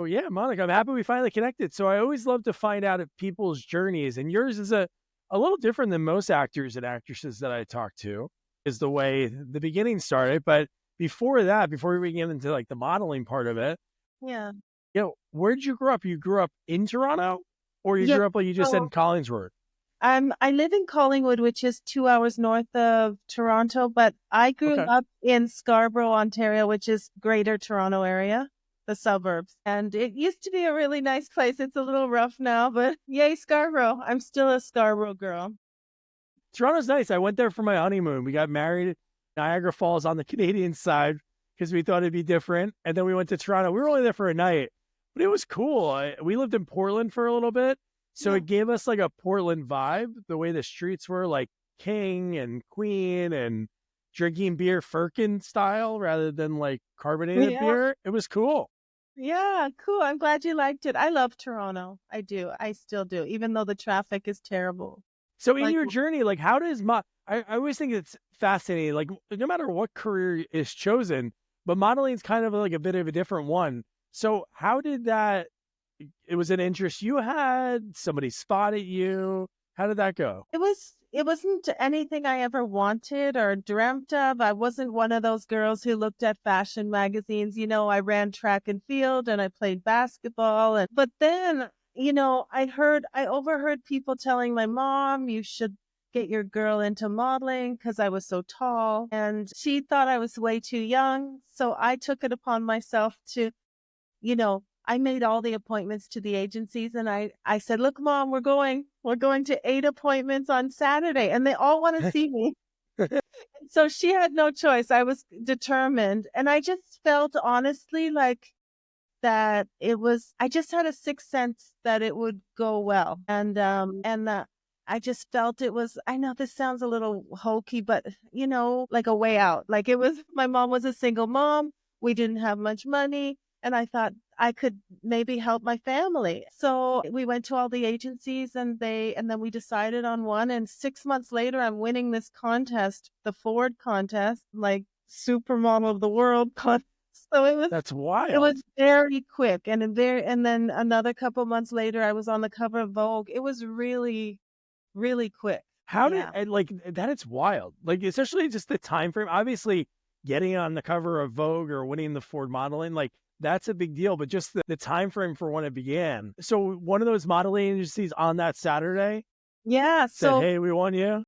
Oh yeah, Monica, I'm happy we finally connected. So I always love to find out of people's journeys, and yours is a little different than most actors and actresses that I talk to, is the way the beginning started. But before that, before we get into like the modeling part of it, Yeah. where did you grow up? You grew up in Toronto, or you Yeah. grew up like you just said So in Collingsworth? I live in Collingwood, which is 2 hours north of Toronto, but I grew Okay. up in Scarborough, Ontario, which is Greater Toronto area, the suburbs. And it used to be a really nice place. It's a little rough now, but yay, Scarborough. I'm still a Scarborough girl. Toronto's nice. I went there for my honeymoon. We got married at Niagara Falls on the Canadian side because we thought it'd be different. And then we went to Toronto. We were only there for a night, but it was cool. We lived in Portland for a little bit. So Yeah. it gave us like a Portland vibe, the way the streets were like King and Queen and drinking beer Firkin style rather than like carbonated Yeah. beer. It was cool. Yeah, cool. I'm glad you liked it. I love Toronto. I do. I still do, even though the traffic is terrible. So in Like, your journey, like how does I always think it's fascinating, like no matter what career is chosen, but modeling is kind of like a bit of a different one. So how did that, it was an interest you had, somebody spotted you. How did that go? it wasn't anything I ever wanted or dreamt of. I wasn't one of those girls who looked at fashion magazines. I ran track and field and I played basketball but then, I overheard people telling my mom, you should get your girl into modeling because I was so tall. And she thought I was way too young. So I took it upon myself to I made all the appointments to the agencies and I said, look, mom, we're going to 8 appointments on Saturday and they all want to see me. So she had no choice. I was determined. And I just felt honestly like that I just had a sixth sense that it would go well. And I just felt it was, I know this sounds a little hokey, but like a way out. Like my mom was a single mom. We didn't have much money. And I thought I could maybe help my family. So we went to all the agencies and then we decided on one. And 6 months later, I'm winning this contest, the Ford contest, like supermodel of the world contest. So That's it wild. was very quick, and then another couple months later, I was on the cover of Vogue. It was really, really quick. How did Yeah. and like that? It's wild. Like especially just the time frame. Obviously, getting on the cover of Vogue or winning the Ford modeling, like that's a big deal. But just the time frame for when it began. So one of those modeling agencies on that Saturday Yeah. said, So "Hey, we want you."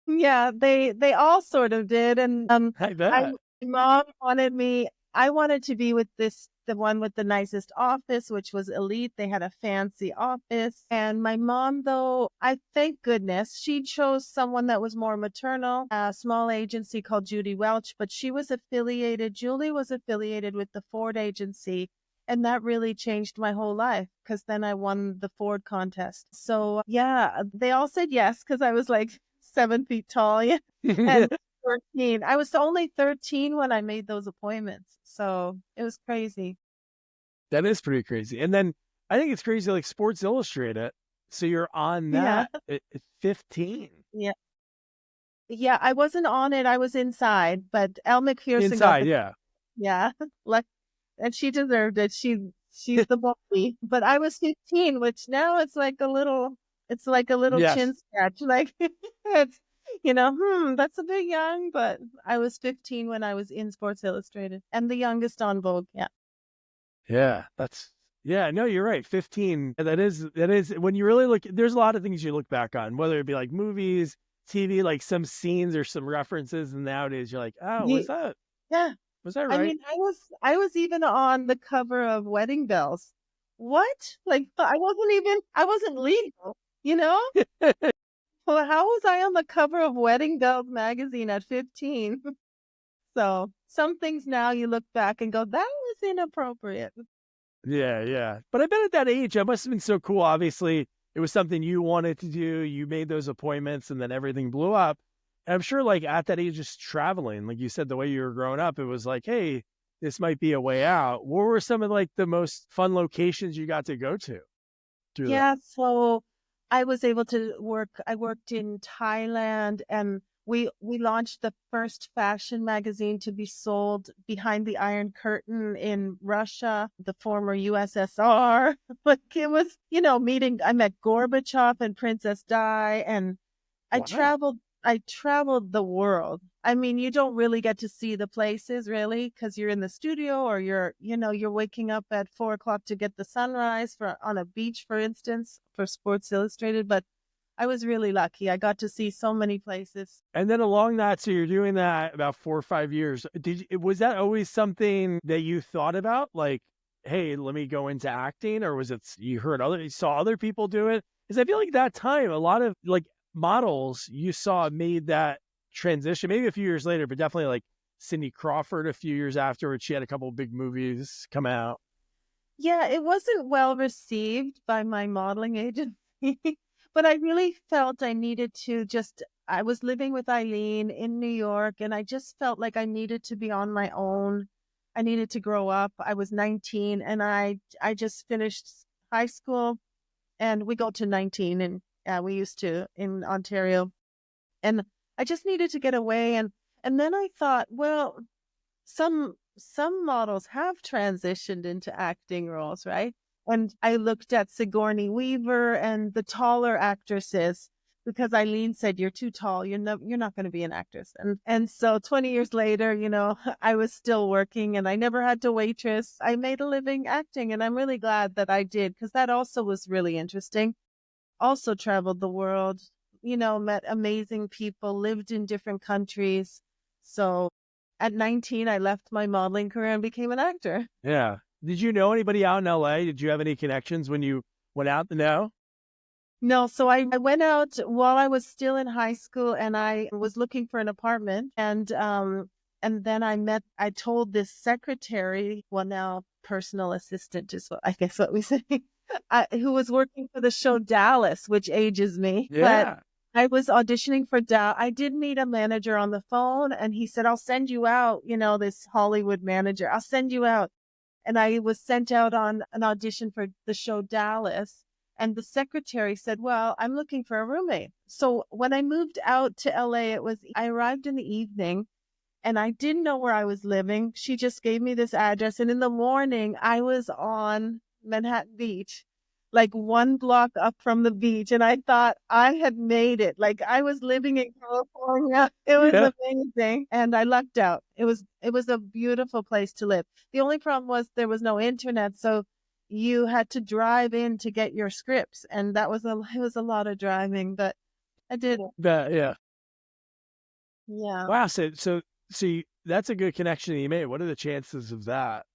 yeah, they all sort of did, and I I bet. my mom wanted me. I wanted to be with the one with the nicest office, which was Elite. They had a fancy office, and my mom, though, I thank goodness she chose someone that was more maternal, a small agency called Judy Welch, but Julie was affiliated with the Ford agency. And that really changed my whole life because then I won the Ford contest. So yeah, they all said yes because I was like 7 feet tall. Yeah. And 13. I was only 13 when I made those appointments. So it was crazy. That is pretty crazy. And then I think it's crazy, like Sports Illustrated. So you're on Yeah. that at 15. Yeah. Yeah. I wasn't on it. I was inside, but Elle McPherson got Inside, the, yeah. yeah. Like, and she deserved it. She's the bully, but I was 15, which now it's like a little Yes. chin scratch. Like it's, that's a bit young, but I was 15 when I was in Sports Illustrated and the youngest on Vogue. Yeah. Yeah. Yeah, no, you're right. 15. That is when you really look, there's a lot of things you look back on, whether it be like movies, TV, like some scenes or some references. And nowadays you're like, oh, Ye Yeah. was that I right? mean, I was even on the cover of Wedding Bells. What? Like, I wasn't legal, you know? Well, how was I on the cover of Wedding Bells magazine at 15? So, some things now you look back and go, that was inappropriate. Yeah, yeah. But I bet at that age, that must have been so cool. Obviously, it was something you wanted to do. You made those appointments and then everything blew up. And I'm sure, like, at that age, just traveling, like you said, the way you were growing up, it was like, hey, this might be a way out. What were some of like the most fun locations you got to go to through that? Yeah, so I was able to work. I worked in Thailand and We launched the first fashion magazine to be sold behind the Iron Curtain in Russia, the former USSR. Like it was, meeting. I met Gorbachev and Princess Di, and I Wow. traveled. I traveled the world. I mean, you don't really get to see the places really because you're in the studio or you're waking up at 4 o'clock to get the sunrise for on a beach, for instance, for Sports Illustrated. But I was really lucky. I got to see so many places. And then along that, so you're doing that about 4 or 5 years. Was that always something that you thought about? Like, hey, let me go into acting, or was it you saw other people do it? Because I feel like that time, a lot of like models you saw made that transition. Maybe a few years later, but definitely like Cindy Crawford a few years afterwards. She had a couple of big movies come out. Yeah, it wasn't well received by my modeling agency, but I really felt I needed to I was living with Eileen in New York, and I just felt like I needed to be on my own. I needed to grow up. I was 19 and I just finished high school, and we go to 19, and we used to in Ontario, and I just needed to get away, and then I thought, well, some models have transitioned into acting roles, right? And I looked at Sigourney Weaver and the taller actresses because Eileen said, "You're too tall. You're not going to be an actress." And so 20 years later, I was still working, and I never had to waitress. I made a living acting, and I'm really glad that I did because that also was really interesting. Also traveled the world, met amazing people, lived in different countries. So at 19, I left my modeling career and became an actor. Yeah. Did you know anybody out in LA? Did you have any connections when you went out? No. No, so I went out while I was still in high school, and I was looking for an apartment, and then I told this secretary, well, now personal assistant is what I guess what we say, who was working for the show Dallas, which ages me, but Yeah. I was auditioning for Dallas. I did meet a manager on the phone, and he said, "I'll send you out, this Hollywood manager. I'll send you out." And I was sent out on an audition for the show Dallas. And the secretary said, "Well, I'm looking for a roommate." So when I moved out to LA, I arrived in the evening, and I didn't know where I was living. She just gave me this address. And in the morning, I was on Manhattan Beach, like one block up from the beach. And I thought I had made it. Like I was living in California. It was Yeah. amazing. And I lucked out. It was a beautiful place to live. The only problem was there was no internet. So you had to drive in to get your scripts. And it was a lot of driving, but I did it. Yeah. Yeah, Wow. That's a good connection that you made. What are the chances of that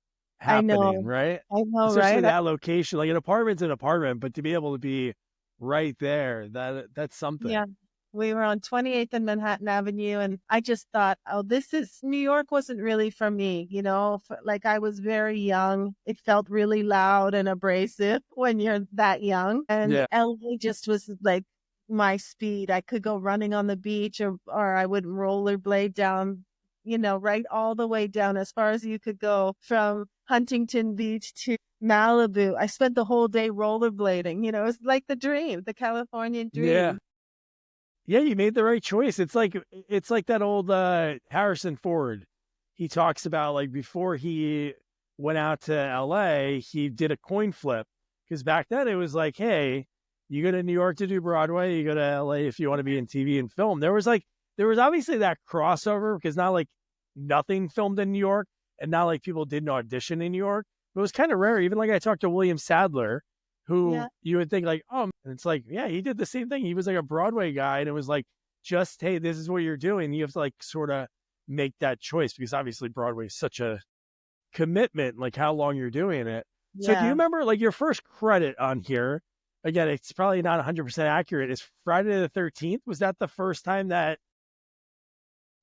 I happening, know. right? I know, Especially right? that location, like an apartment's an apartment, but to be able to be right there, that's something. Yeah. We were on 28th and Manhattan Avenue, and I just thought, oh, New York wasn't really for me, like I was very young. It felt really loud and abrasive when you're that young. And Yeah. LA just was like my speed. I could go running on the beach, or I would rollerblade down, right all the way down as far as you could go from Huntington Beach to Malibu. I spent the whole day rollerblading. It's like the dream, the Californian Yeah. dream. Yeah, you made the right choice. It's like that old Harrison Ford. He talks about like before he went out to LA, he did a coin flip because back then it was like, hey, you go to New York to do Broadway, you go to LA if you want to be in TV and film. There was obviously that crossover because not like nothing filmed in New York and not like people didn't audition in New York. But it was kind of rare. Even like I talked to William Sadler, who Yeah. you would think like, oh, and it's like, yeah, he did the same thing. He was like a Broadway guy, and it was like, just hey, this is what you're doing. You have to like sort of make that choice because obviously Broadway is such a commitment, like how long you're doing it. So do you Yeah. remember like your first credit on here? Again, it's probably not 100% accurate. Is Friday the 13th? Was that the first time that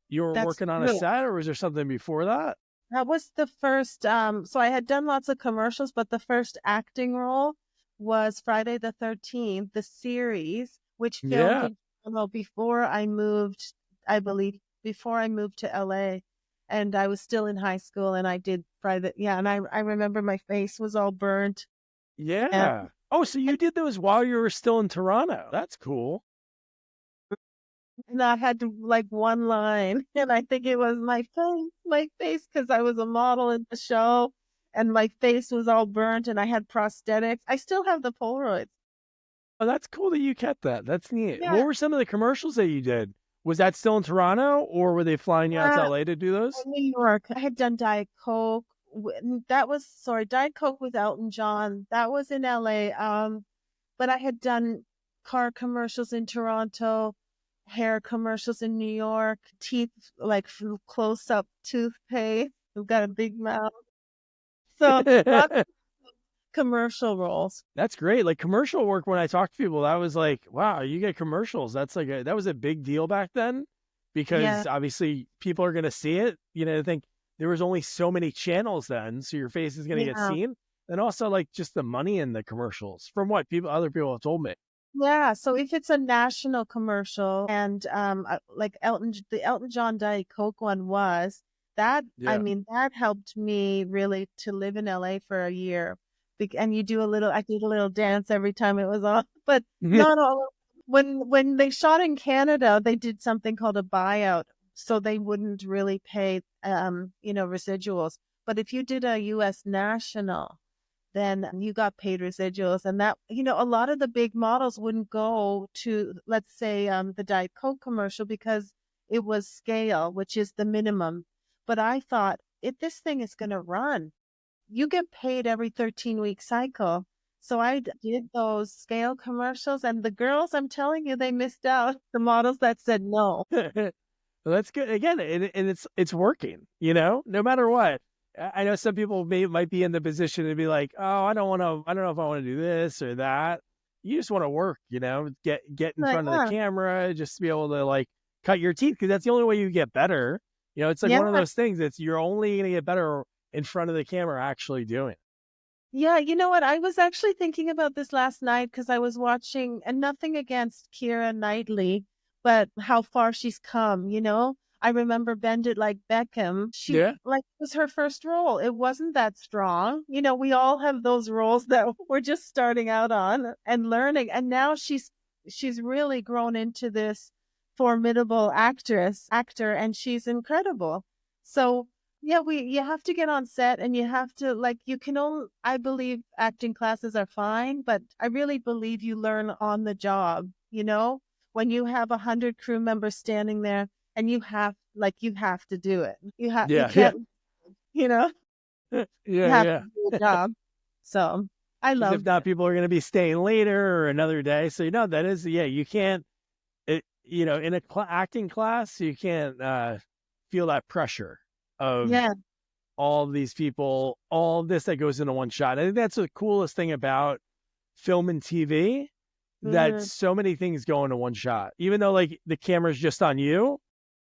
you were That's working on a true. set, or was there something before that? That was the first, so I had done lots of commercials, but the first acting role was Friday the 13th, the series, which filmed Yeah. in Toronto before I moved, I believe, before I moved to LA. And I was still in high school, and I did Friday. Yeah. And I remember my face was all burnt. And Yeah. Oh, so you did those while you were still in Toronto. That's cool. And I had to like one line, and I think it was my face, because I was a model in the show, and my face was all burnt, and I had prosthetics. I still have the Polaroids. Oh, that's cool that you kept that. That's neat. Yeah, What were some of the commercials that you did? Was that still in Toronto, or were they flying you out to yeah. LA to do those? In New York, I had done Diet Coke. That was, sorry, Diet Coke with Elton John. That was in LA. But I had done car commercials in Toronto, hair commercials in New York, teeth, like close up toothpaste. We've got a big mouth. So lots of commercial roles. That's great. Like commercial work, when I talk to people, that was like, wow, you get commercials. That's like that was a big deal back then, Yeah, because obviously people are going to see it. I think there was only so many channels then, so your face is going to get yeah. seen. And also like just the money in the commercials, from what other people have told me. Yeah, so if it's a national commercial, and like the Elton John Diet Coke one was that, I Yeah. mean, that helped me really to live in LA for a year. And I did a little dance every time it was on, but not all. When they shot in Canada, they did something called a buyout, so they wouldn't really pay residuals. But if you did a US national, then you got paid residuals. And that, a lot of the big models wouldn't go to, let's say, the Diet Coke commercial, because it was scale, which is the minimum. But I thought, if this thing is going to run, you get paid every 13-week cycle. So I did those scale commercials, and the girls, I'm telling you, they missed out. The models that said no. Well, that's good. Again, and it's working, no matter what. I know some people might be in the position to be like, oh, I don't know if I want to do this or that. You just want to work, get in Like, front of the camera, just to be able to like cut your teeth, because that's the only way you get better. It's like yeah. one of those things that's you're only going to get better in front of the camera actually doing it. Yeah, you know what? I was actually thinking about this last night, because I was watching, and nothing against Keira Knightley, but how far she's come. I remember Bend It Like Beckham. She, Yeah. like, it was her first role. It wasn't that strong. We all have those roles that we're just starting out on and learning. And now she's really grown into this formidable actor, and she's incredible. So yeah, you have to get on set, and you have to, like, you can only, I believe acting classes are fine, but I really believe you learn on the job, when you have 100 crew members standing there, and you have to do it. You Yeah. Yeah. can't, you know, Yeah. you have Yeah. to do a job. So I Because if loved not, it. people are going to be staying later or another day. So, that is, yeah, you can't, in a acting class, you can't feel that pressure of Yeah. all of these people, all of this that goes into one shot. I think that's the coolest thing about film and TV, that Mhm. so many things go into one shot, even though like the camera's just on you.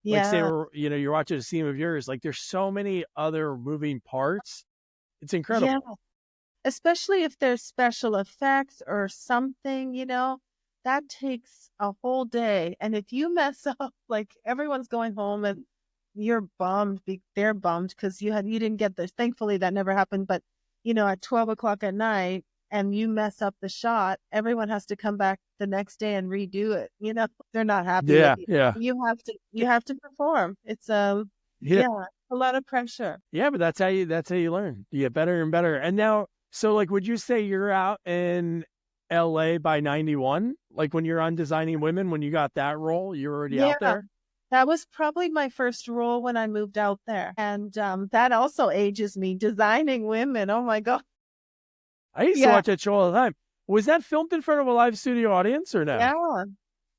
Like say, Yeah. you're watching a scene of yours, like there's so many other moving parts. It's Yeah. incredible. Especially if there's special effects or something, that takes a whole day. And if you mess up, like, everyone's going home, and you're bummed, they're bummed, because you didn't get this. Thankfully, that never happened. But, at 12 o'clock at night, and you mess up the shot, everyone has to come back the next day and redo it. They're not happy with Yeah. you. Yeah. You have to perform. It's, Yeah. yeah, a lot of pressure. Yeah. But that's how you learn. You get better and better. And now, so like, would you say you're out in LA by 91? Like when you're on Designing Women, when you got that role, you're already Yeah. out there? That was probably my first role when I moved out there. And that also ages me, Designing Women. Oh my God. I used to Yeah. watch that show all the time. Was that filmed in front of a live studio audience or no? Yeah.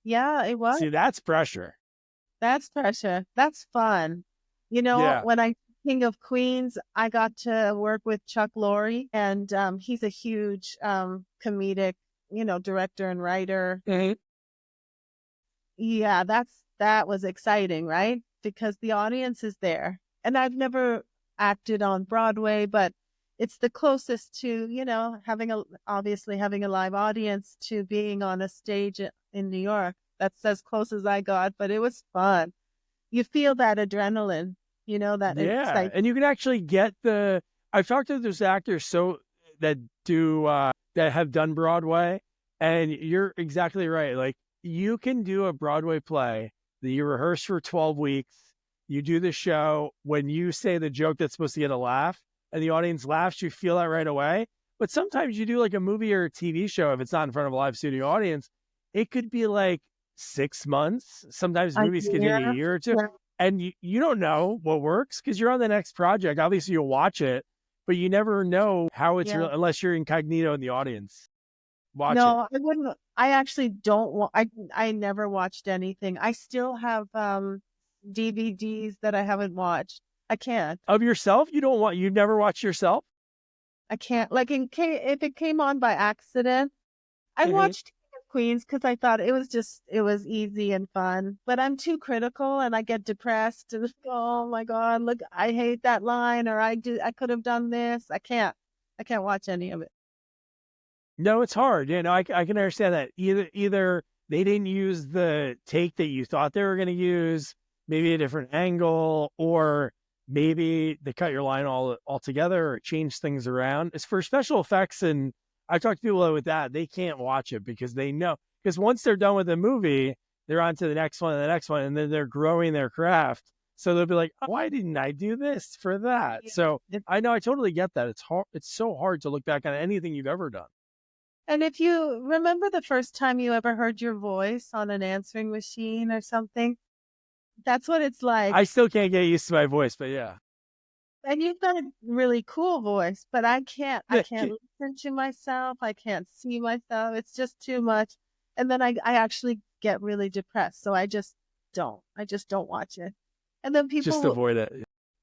Yeah, it was. See, that's pressure. That's pressure. That's fun. Yeah. When I King of Queens, I got to work with Chuck Lorre, and he's a huge comedic, director and writer. Mhm. Yeah, that was exciting, right? Because the audience is there. And I've never acted on Broadway, but it's the closest to, obviously having a live audience, to being on a stage in New York. That's as close as I got, but it was fun. You feel that adrenaline, that Yeah. excitement. And you can actually get I've talked to those actors that do, that have done Broadway, and you're exactly right. Like you can do a Broadway play You rehearse for 12 weeks. You do the show. When you say the joke that's supposed to get a laugh and the audience laughs, you feel that right away. But sometimes you do like a movie or a TV show, if it's not in front of a live studio audience, it could be like 6 months. Sometimes movies can take a year or two. Yeah. And you don't know what works because you're on the next project. Obviously, you'll watch it, but you never know how it's real unless you're incognito in the audience. Watch it. No, I wouldn't. I actually don't want. I never watched anything. I still have DVDs that I haven't watched. I can't. Of yourself? You've never watched yourself? I can't. Like if it came on by accident, I watched King of Queens because I thought it was easy and fun. But I'm too critical and I get depressed and oh my God, look, I hate that line or I could have done this. I can't watch any of it. No, it's hard. I can understand that. Either they didn't use the take that you thought they were going to use, maybe a different angle, or maybe they cut your line altogether or change things around. It's for special effects, and I talk to people with that. They can't watch it because they know. Because once they're done with the movie, they're on to the next one and the next one, and then they're growing their craft. So they'll be like, oh, why didn't I do this for that? So I know, I totally get that. It's hard. It's so hard to look back on anything you've ever done. And if you remember the first time you ever heard your voice on an answering machine or something, that's what it's like. I still can't get used to my voice, but yeah. And you've got a really cool voice, but I can't listen to myself. I can't see myself. It's just too much. And then I actually get really depressed. So I just don't watch it. And then people just avoid it.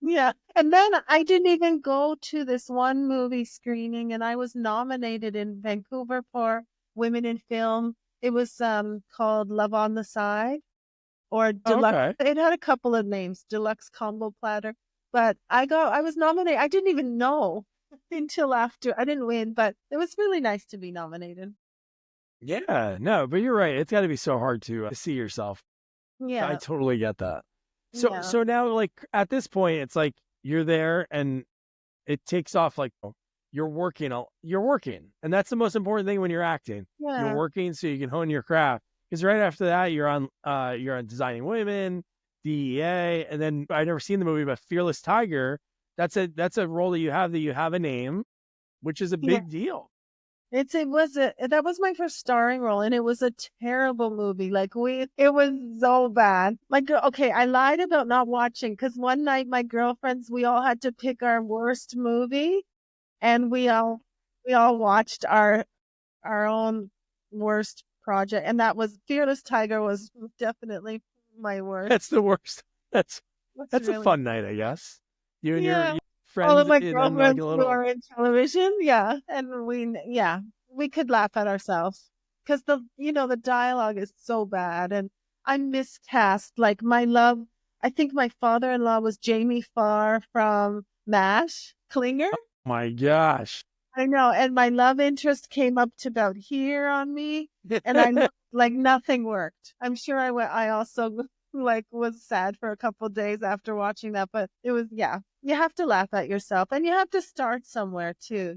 Yeah. And then I didn't even go to this one movie screening and I was nominated in Vancouver for Women in Film. It was called Love on the Side or Deluxe. Okay. It had a couple of names, Deluxe Combo Platter. But I was nominated. I didn't even know until after. I didn't win, but it was really nice to be nominated. Yeah, no, but you're right. It's got to be so hard to see yourself. Yeah. I totally get that. So now, like, at this point, it's like you're there and it takes off. Like, you're working, and that's the most important thing when you're acting. Yeah. You're working so you can hone your craft. Because right after that, you're on Designing Women, DEA, and then I've never seen the movie, but Fearless Tiger. That's a role that you have a name, which is a big deal. That was my first starring role, and it was a terrible movie. Like it was so bad. Like, okay, I lied about not watching because one night my girlfriends, we all had to pick our worst movie, and we all watched our own worst project, and that was Fearless Tiger was definitely my worst. That's the worst. That's really a fun night, I guess. You and your friends. All of my girlfriends who are in television, and we could laugh at ourselves because the dialogue is so bad, and I miscast. Like I think my father-in-law was Jamie Farr from MASH, Klinger. Oh my gosh. I know, and my love interest came up to about here on me, and I looked like nothing worked. I'm sure I also was sad for a couple of days after watching that, but it was you have to laugh at yourself, and you have to start somewhere too,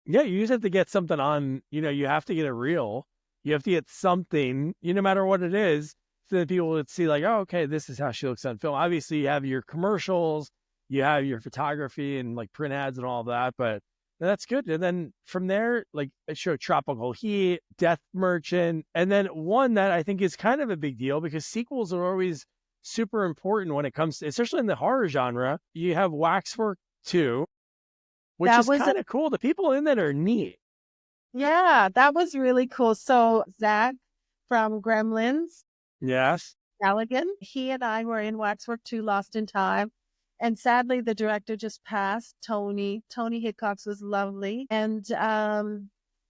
Yeah, you just have to get something on. You have to get a reel. You have to get something, no matter what it is, so that people would see like, oh, okay, this is how she looks on film. Obviously, you have your commercials, you have your photography and like print ads and all that, but that's good. And then from there, like I showed Tropical Heat, Death Merchant, and then one that I think is kind of a big deal because sequels are always super important when it comes to, especially in the horror genre. You have Waxwork 2, which is kind of cool. The people in that are neat. Yeah, that was really cool. So Zach from Gremlins. Yes. Galligan, he and I were in Waxwork 2, Lost in Time. And sadly, the director just passed, Tony. Tony Hickox was lovely. And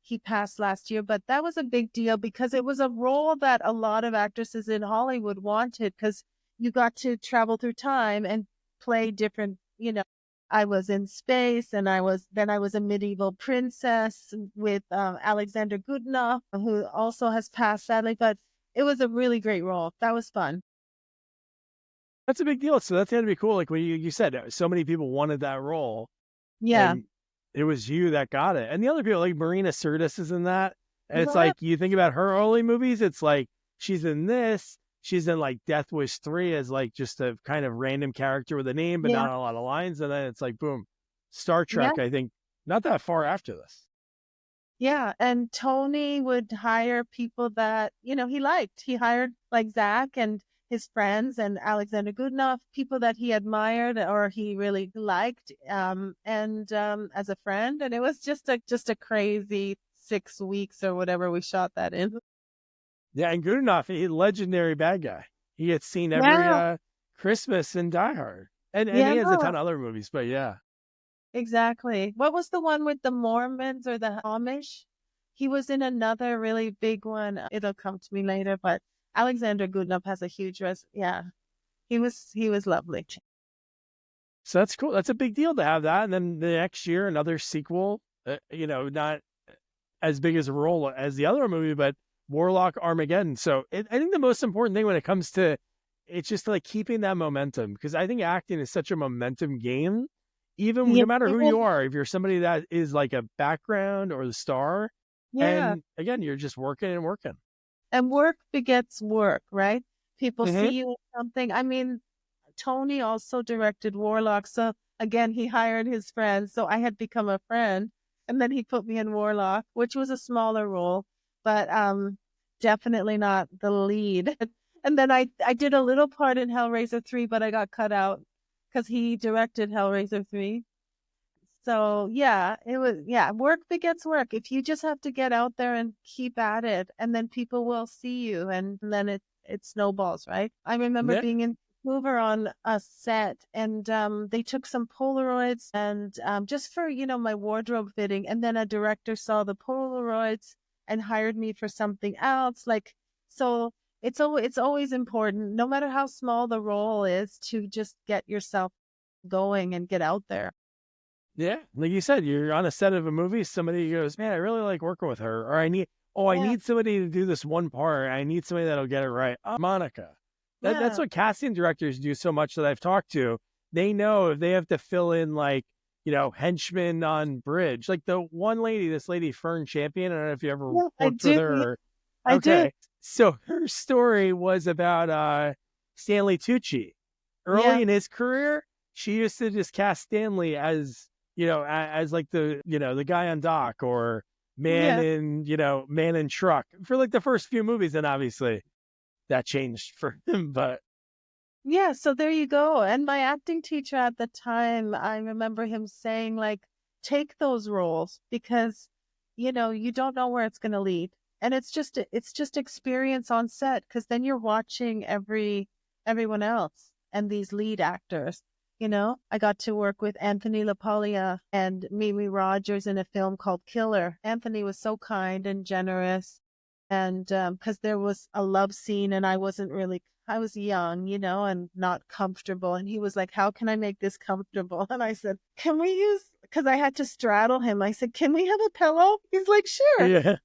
he passed last year. But that was a big deal because it was a role that a lot of actresses in Hollywood wanted because you got to travel through time and play different, I was in space and I was a medieval princess with Alexander Goodenough, who also has passed sadly. But it was a really great role. That was fun. That's a big deal. So that's going to be cool. Like when you said, so many people wanted that role. Yeah. And it was you that got it. And the other people, like Marina Sirtis is in that. And it's like, you think about her early movies, it's like, she's in this. she's in like Death Wish 3 as like just a kind of random character with a name, but Yeah. not a lot of lines. And then it's like, boom, Star Yeah. Trek, I think, not that far after this. Yeah. And Tony would hire people that, he liked. He hired like Zach and his friends and Alexander Goodenough, people that he admired or he really liked, and as a friend. And it was just a crazy 6 weeks or whatever we shot that in. Yeah, and Goodenough, he's a legendary bad guy. He gets seen every Yeah. Christmas in Die Hard. And Yeah, he has a no, ton of other movies, but yeah. exactly. What was the one with the Mormons or the Amish? He was in another really big one. It'll come to me later, but Alexander Goodenough has a huge yeah. He was lovely. So that's cool. That's a big deal to have that. And then the next year, another sequel, not as big as a role as the other movie, but Warlock Armageddon. So I think the most important thing when it comes to it's just like keeping that momentum, because I think acting is such a momentum game. Even Yeah. no matter who you are, if you're somebody that is like a background or the star, Yeah. and again, you're just working and working. And work begets work, right? People Mhm. see you in something. I mean, Tony also directed Warlock. So again, he hired his friends. So I had become a friend. And then he put me in Warlock, which was a smaller role, but definitely not the lead. And then I did a little part in Hellraiser 3, but I got cut out because he directed Hellraiser 3. So yeah, work begets work. If you just have to get out there and keep at it, and then people will see you, and then it snowballs, right? I remember Yeah. being in Vancouver on a set, and they took some Polaroids, and just for my wardrobe fitting, and then a director saw the Polaroids and hired me for something else. Like, so it's always important, no matter how small the role is, to just get yourself going and get out there. Yeah. Like you said, you're on a set of a movie, somebody goes, man, I really like working with her. Or I Yeah. need somebody to do this one part. I need somebody that'll get it right. Oh, Monica. That's Yeah. what casting directors do so much that I've talked to. They know if they have to fill in like, henchmen on bridge. Like the one lady, this lady, Fern Champion. I don't know if you ever Yeah, I worked with do. her. Yeah, Or, I do. okay. So her story was about Stanley Tucci. Early Yeah. in his career, she used to just cast Stanley as as like the guy on dock or Yeah. man in truck for like the first few movies. And obviously that changed for him, but Yeah. So there you go. And my acting teacher at the time, I remember him saying, like, take those roles because, you don't know where it's going to lead. And it's just experience on set because then you're watching everyone else and these lead actors. I got to work with Anthony LaPaglia and Mimi Rogers in a film called Killer. Anthony was so kind and generous. And because there was a love scene and I was young, and not comfortable. And he was like, how can I make this comfortable? And I said, because I had to straddle him. I said, can we have a pillow? He's like, sure. yeah.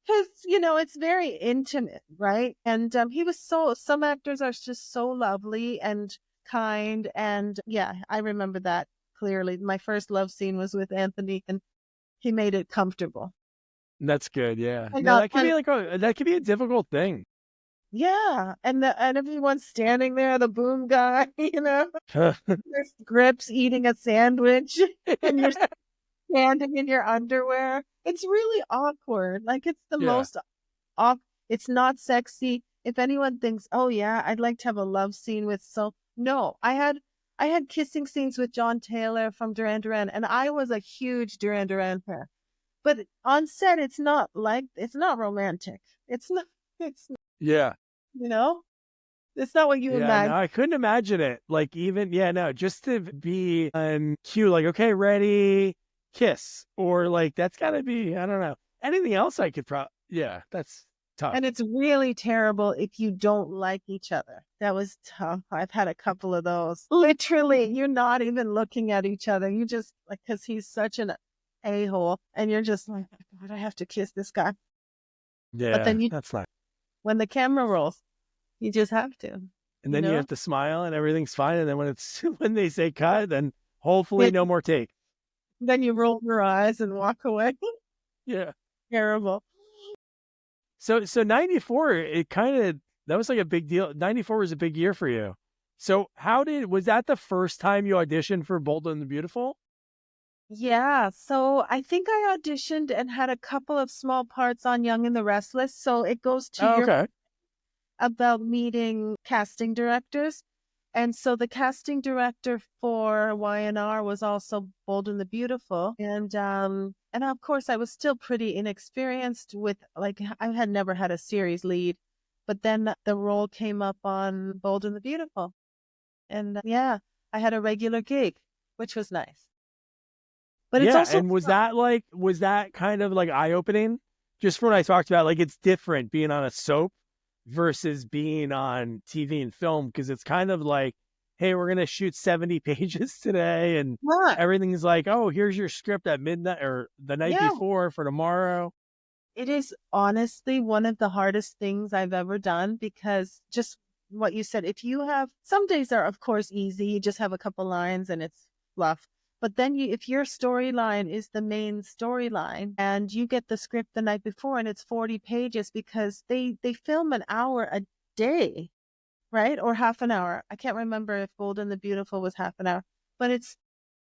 Because, it's very intimate, right? And some actors are just so lovely and kind. And yeah, I remember that clearly. My first love scene was with Anthony and he made it comfortable. That's good. Yeah. I No, got that could be that could be a difficult thing. Yeah, and everyone's standing there, the boom guy, there's Grips eating a sandwich, and you're standing in your underwear. It's really awkward. Like it's the Yeah. most off. It's not sexy. If anyone thinks, oh yeah, I'd like to have a love scene with no, I had kissing scenes with John Taylor from Duran Duran, and I was a huge Duran Duran fan. But on set, it's not romantic. It's not. It's Yeah. you know. It's not what you Yeah, no, imagine. I couldn't imagine it. Like even no, just to be on cue, like okay, ready, kiss, or like that's got to be I don't know anything else I could yeah, that's tough. And it's really terrible if you don't like each other. That was tough. I've had a couple of those. Literally, you're not even looking at each other. You just like, because he's such an a-hole, and you're just like, oh, God, I have to kiss this guy. But Yeah, then that's not. when the camera rolls, you just have to, And then you have to smile and everything's fine. And then when it's when they say cut, then hopefully no more take. Then you roll your eyes and walk away. Yeah. Terrible. So 94, it kind of That was like a big deal. 94 was a big year for you. So was that the first time you auditioned for Bold and the Beautiful? Yeah, so I think I auditioned and had a couple of small parts on Young and the Restless. So it goes to Oh, your okay. about meeting casting directors. And so the casting director for YNR was also Bold and the Beautiful. And of course I was still pretty inexperienced with, like, I had never had a series lead, but then the role came up on Bold and the Beautiful. And yeah, I had a regular gig, which was nice. But it's Yeah. also And was that kind of like eye opening? Just from what I talked about, like it's different being on a soap versus being on TV and film, because it's kind of like, hey, we're going to shoot 70 pages today. And fun. everything's like, oh, here's your script at midnight or the night Yeah, before for tomorrow. it is honestly one of the hardest things I've ever done, because just what you said, if you have, some days are of course easy, you just have a couple lines and it's fluff. But then if your storyline is the main storyline and you get the script the night before and it's 40 pages, because they film an hour a day, right? Or half an hour. I can't remember if Bold and the Beautiful was half an hour, but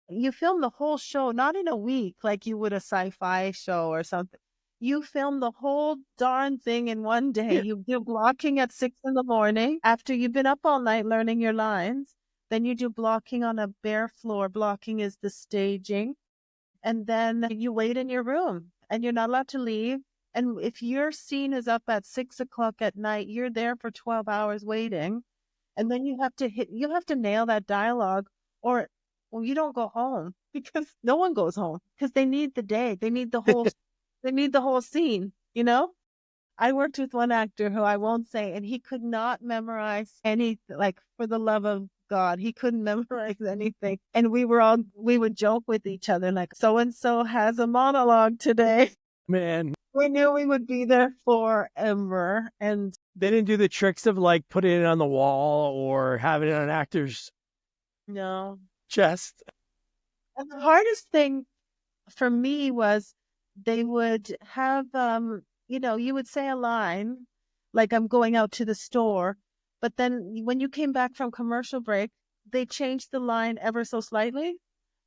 you film the whole show, not in a week like you would a sci-fi show or something. You film the whole darn thing in one day. Yeah. You do blocking at 6 in the morning after you've been up all night learning your lines. Then you do blocking on a bare floor. Blocking is the staging. And then you wait in your room and you're not allowed to leave. And if your scene is up at 6 o'clock at night, you're there for 12 hours waiting. And then you have to nail that dialogue, or well, you don't go home, because no one goes home because they need the day. They need the whole scene, you know? I worked with one actor who I won't say, and he could not memorize anything, like, for the love of God, he couldn't memorize anything. And we would joke with each other, like, so and so has a monologue today. Man, We knew we would be there forever. And they didn't do the tricks of like putting it on the wall or having it on an actor's no. chest. And the hardest thing for me was they would have, you would say a line like, I'm going out to the store. But then when you came back from commercial break, they changed the line ever so slightly.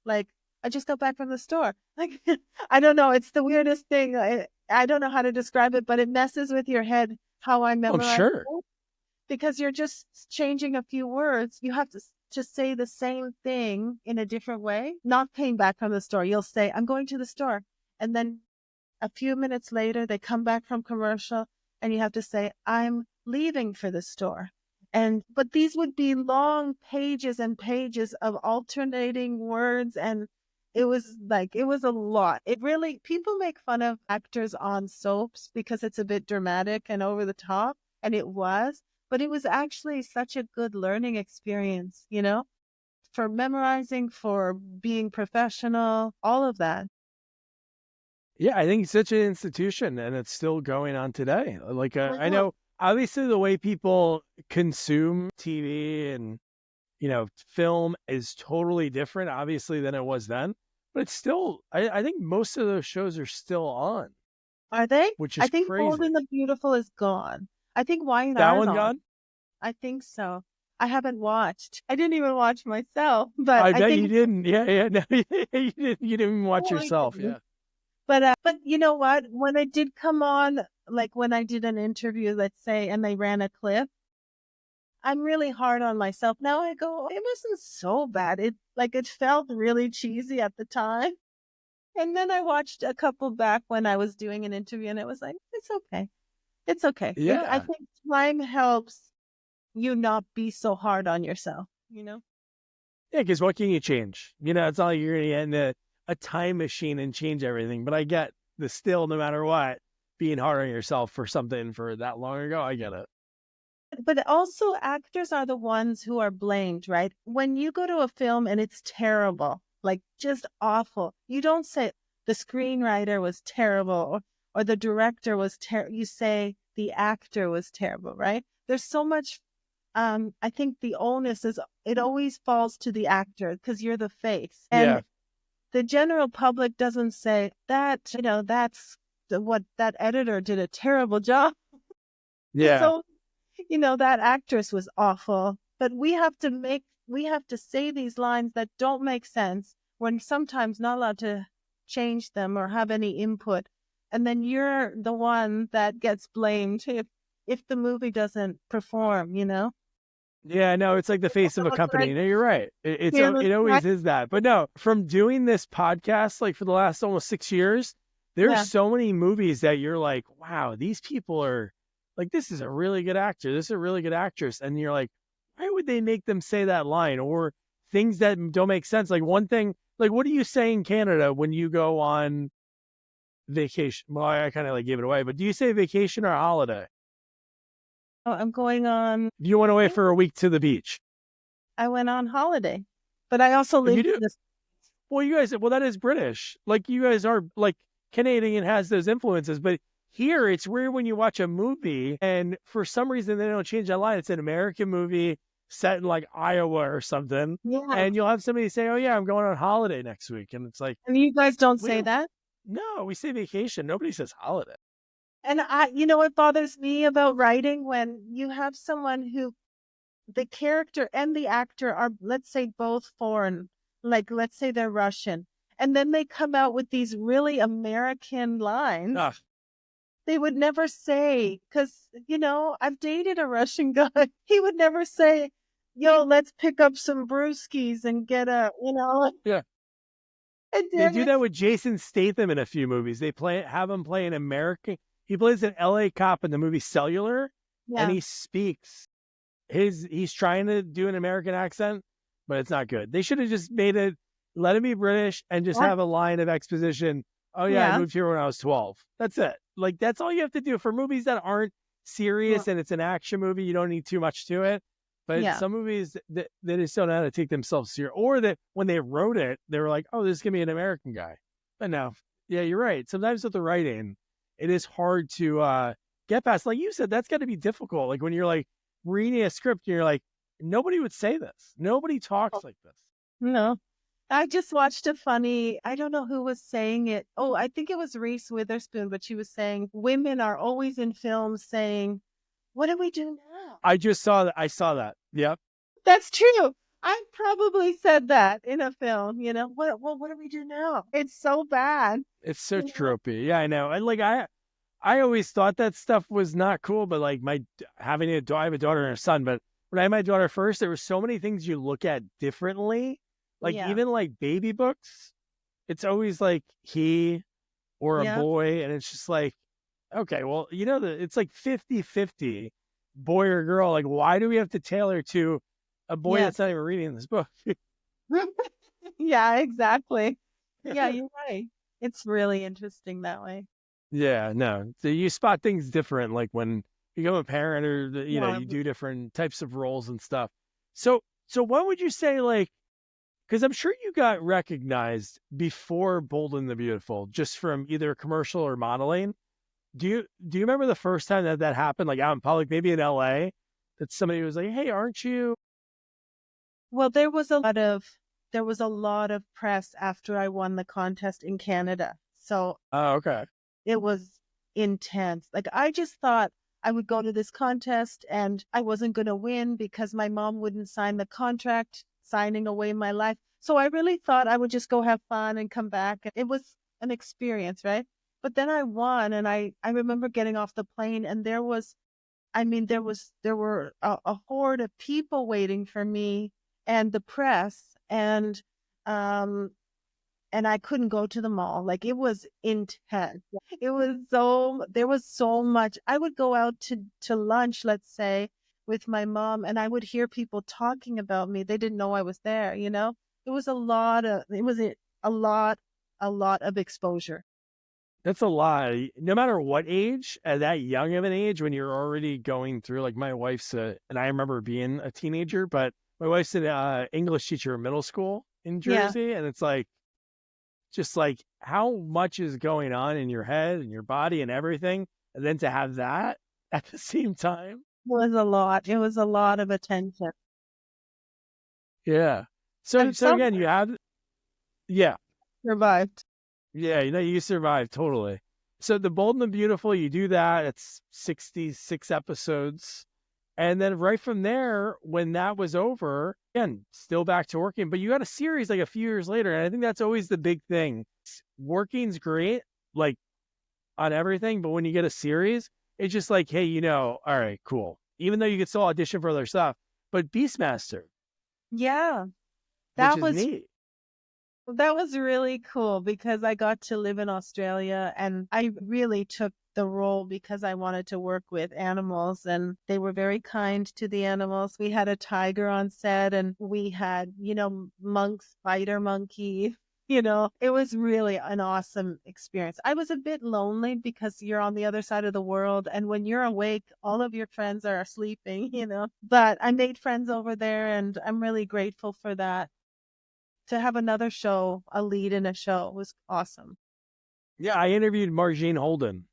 Like, I just got back from the store. Like, I don't know. It's the weirdest thing. I don't know how to describe it, but it messes with your head how I I'm memorize sure. it, because you're just changing a few words. You have to just say the same thing in a different way. Not came back from the store. You'll say, I'm going to the store. And then a few minutes later, they come back from commercial and you have to say, I'm leaving for the store. But these would be long pages and pages of alternating words. And it was a lot. People make fun of actors on soaps because it's a bit dramatic and over the top. And it was, but it was actually such a good learning experience, for memorizing, for being professional, all of that. Yeah, I think it's such an institution and it's still going on today. Like, Oh my I God. know obviously the way people consume TV and, film is totally different, obviously, than it was then. But it's still, I think most of those shows are still on, Are they? which I is think Bold crazy. and the Beautiful is gone. I think That Y&R is one on. gone? I think so. I haven't watched. I didn't even watch myself, but I I bet you think didn't. Yeah, yeah. No, you didn't even watch oh, I yourself. didn't. Yeah. But you know what? When I did come on, like when I did an interview, let's say, and they ran a clip, I'm really hard on myself. Now I go, it wasn't so bad. It felt really cheesy at the time. And then I watched a couple back when I was doing an interview and it was like, it's okay. It's okay. I Yeah. think time helps you not be so hard on yourself, Yeah, because what can you change? It's not like you're going to get in a time machine and change everything. But I get the still, no matter what, being hard on yourself for something for that long ago. I get it. But also actors are the ones who are blamed, right? When you go to a film and it's terrible, like just awful, you don't say the screenwriter was terrible, or the director was terrible. You say the actor was terrible, right? There's so much. I think the onus is, it always falls to the actor because you're the face. Yeah. And the general public doesn't say that, that's what that editor did a terrible job. It's Yeah. all, That actress was awful. But we have to say these lines that don't make sense when sometimes not allowed to change them or have any input. And then you're the one that gets blamed if the movie doesn't perform, Yeah, no, it's like the face of a company. No, you're right. It always is that. But no, from doing this podcast, like for the last almost 6 years, there's so many movies that you're like, wow, these people are like, this is a really good actor. This is a really good actress. And you're like, why would they make them say that line? Or things that don't make sense. Like one thing, like what do you say in Canada when you go on vacation? Well, I kind of like gave it away, but do you say vacation or holiday? Oh, I'm going on. You went away for a week to the beach. I went on holiday, but I also You lived do? in this. Well, you guys, well, that is British. Like you guys are like Canadian has those influences, but here it's weird when you watch a movie and for some reason they don't change that line. It's an American movie set in like Iowa or something. Yeah. And you'll have somebody say, oh yeah, I'm going on holiday next week. And it's like, And you guys don't say that? No, we say vacation. Nobody says holiday. And what bothers me about writing when you have someone who the character and the actor are, let's say, both foreign, like let's say they're Russian, and then they come out with these really American lines. They would never say, because, I've dated a Russian guy. He would never say, yo, let's pick up some brewskis and get Yeah. They do that with Jason Statham in a few movies. They have him play an American. He plays an LA cop in the movie Cellular, and he speaks. He's trying to do an American accent, but it's not good. They should have just let him be British and just have a line of exposition. Oh yeah, I moved here when I was 12. That's it. Like that's all you have to do for movies that aren't serious and it's an action movie. You don't need too much to it. But some movies that they just don't know how to take themselves serious, or that when they wrote it, they were like, "Oh, this is gonna be an American guy." But no, yeah, you're right. Sometimes with the writing, it is hard to get past. Like you said, that's got to be difficult. Like when you're like reading a script, and you're like, nobody would say this. Nobody talks like this. No, I just watched I don't know who was saying it. Oh, I think it was Reese Witherspoon, but she was saying women are always in films saying, what do we do now? I just saw that. I saw that. Yep. That's true. I probably said that in a film, what do we do now? It's so bad. It's so tropey. Yeah, I know. And like, I always thought that stuff was not cool, but like I have a daughter and a son, but when I had my daughter first, there were so many things you look at differently. Like even like baby books, it's always like he or a boy. And it's just like, okay, well, it's like 50-50 boy or girl. Like, why do we have to tailor to a boy that's not even reading this book? Yeah, exactly. Yeah, you're right. It's really interesting that way. Yeah, no. So you spot things different, like when you become a parent or, you do different types of roles and stuff. So what would you say, like, because I'm sure you got recognized before Bold and the Beautiful, just from either commercial or modeling. Do you remember the first time that happened, like out in public, maybe in LA, that somebody was like, hey, aren't you? Well, there was a lot of press after I won the contest in Canada. So okay. It was intense. Like I just thought I would go to this contest and I wasn't going to win because my mom wouldn't sign the contract, signing away my life. So I really thought I would just go have fun and come back. It was an experience, right? But then I won, and I remember getting off the plane, and there were a horde of people waiting for me and the press, and I couldn't go to the mall. Like it was intense. There was so much. I would go out to lunch, let's say, with my mom, and I would hear people talking about me. They didn't know I was there, It was a lot of exposure. That's a lot. No matter what age, at that young of an age, when you're already going through, like my wife's, and I remember being a teenager, but my wife's an English teacher in middle school in Jersey. And it's like, just like how much is going on in your head and your body and everything. And then to have that at the same time. It was a lot. It was a lot of attention. Yeah. So again, you have, survived. Yeah, you survived totally. So the Bold and the Beautiful, you do that. It's 66 episodes. And then right from there, when that was over, again, still back to working, but you got a series like a few years later. And I think that's always the big thing. Working's great, like on everything, but when you get a series, it's just like, hey, all right, cool. Even though you could still audition for other stuff, but Beastmaster, Yeah, which that is was neat. that was really cool because I got to live in Australia and I really took the role because I wanted to work with animals and they were very kind to the animals. We had a tiger on set and we had, monk, spider monkey. It was really an awesome experience. I was a bit lonely because you're on the other side of the world. And when you're awake, all of your friends are sleeping, But I made friends over there and I'm really grateful for that. To have another show, a lead in a show was awesome. Yeah, I interviewed Margene Holden,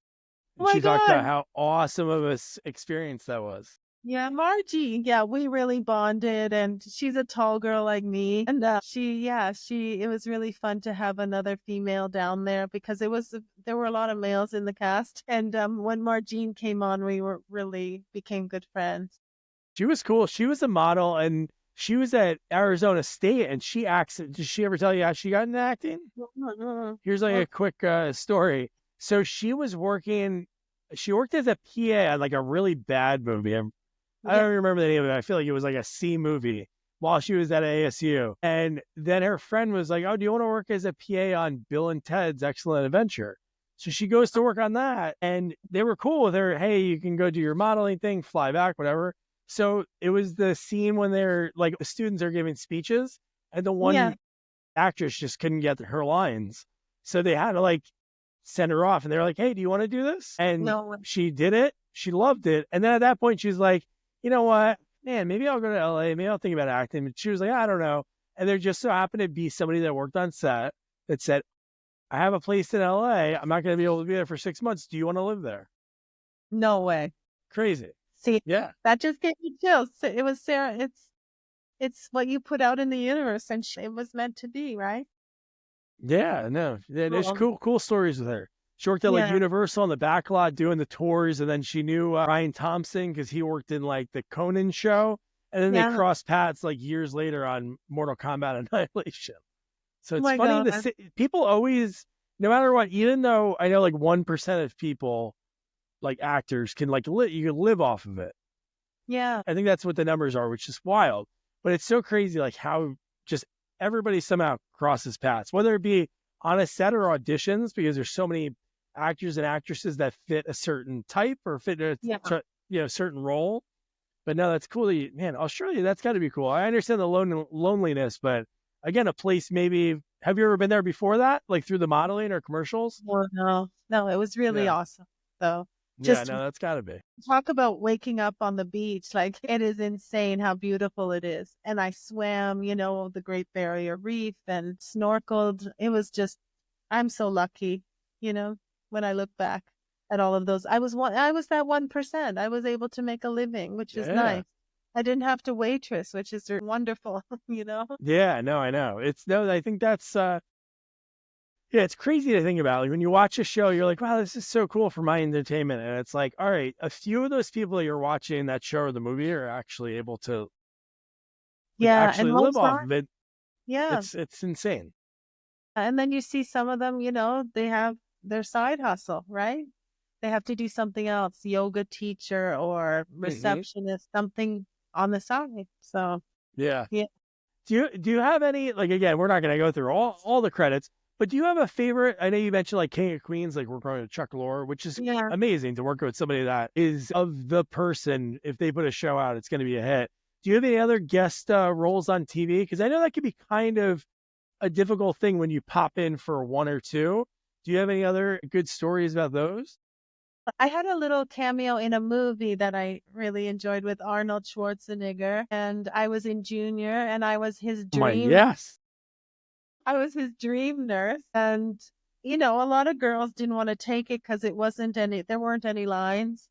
Oh and my she talked about God. how awesome of a experience that was. Yeah, Margie. Yeah, we really bonded and she's a tall girl like me. And it was really fun to have another female down there because there were a lot of males in the cast. And when Margene came on, we were really became good friends. She was cool. She was a model, and she was at Arizona State, and she acts. Did she ever tell you how she got into acting? Here's like a quick story. So she was working. She worked as a PA on like a really bad movie. I don't remember the name of it. I feel like it was like a C movie while she was at ASU. And then her friend was like, "Oh, do you want to work as a PA on Bill and Ted's Excellent Adventure?" So she goes to work on that, and they were cool with her. Hey, you can go do your modeling thing, fly back, whatever. So it was the scene when they're like the students are giving speeches, and the Yeah. one actress just couldn't get her lines. So they had to like send her off, and they're like, "Hey, do you want to do this?" And No. she did it. She loved it. And then at that point, she's like, "You know what, man, maybe I'll go to LA. Maybe I'll think about acting." But she was like, "I don't know." And there just so happened to be somebody that worked on set that said, "I have a place in LA. I'm not going to be able to be there for 6 months. Do you want to live there?" No way. Crazy. See, Yeah. that just gave me chills. It was Sarah. It's what you put out in the universe, and it was meant to be, right? Yeah. No, there's Cool. cool stories with her. She worked at like Yeah. Universal on the back lot doing the tours. And then she knew Ryan Thompson because he worked in like the Conan show. And then they Yeah. crossed paths like years later on Mortal Kombat Annihilation. So Oh it's my funny God. people always, no matter what, even though I know like 1% of people, like actors, can like you can live off of it. Yeah. I think that's what the numbers are, which is wild. But it's so crazy, like how just everybody somehow crosses paths, whether it be on a set or auditions, because there's so many actors and actresses that fit a certain type or fit a Yeah. certain role. But no, that's cool. Man, Australia, that's got to be cool. I understand the loneliness, but again, a place maybe. Have you ever been there before that, like through the modeling or commercials? Oh, no. No, it was really Yeah, awesome. So yeah, just no, that's got to be. talk about waking up on the beach. Like it is insane how beautiful it is. And I swam, the Great Barrier Reef and snorkeled. It was just, I'm so lucky, when I look back at all of those. I was that 1%. I was able to make a living, which is Yeah, nice. I didn't have to waitress, which is wonderful, you know? yeah, no, I know. It's no, I think that's yeah, it's crazy to think about. Like when you watch a show, you're like, wow, this is so cool for my entertainment. And it's like, all right, a few of those people that you're watching that show or the movie are actually able to like Yeah. And actually live most off are. of it. Yeah. It's insane. And then you see some of them, they have their side hustle, right? They have to do something else, yoga teacher or Hmm. receptionist, something on the side. So, Yeah. yeah. Do you have any, like, again, we're not going to go through all the credits, but do you have a favorite? I know you mentioned like King of Queens, like we're going to Chuck Lorre, which is Yeah. amazing to work with somebody that is of the person. If they put a show out, it's going to be a hit. Do you have any other guest roles on TV? Because I know that could be kind of a difficult thing when you pop in for one or two. Do you have any other good stories about those? I had a little cameo in a movie that I really enjoyed with Arnold Schwarzenegger, and I was in Junior, and Oh my, yes. I was his dream nurse. And, a lot of girls didn't want to take it because there weren't any lines.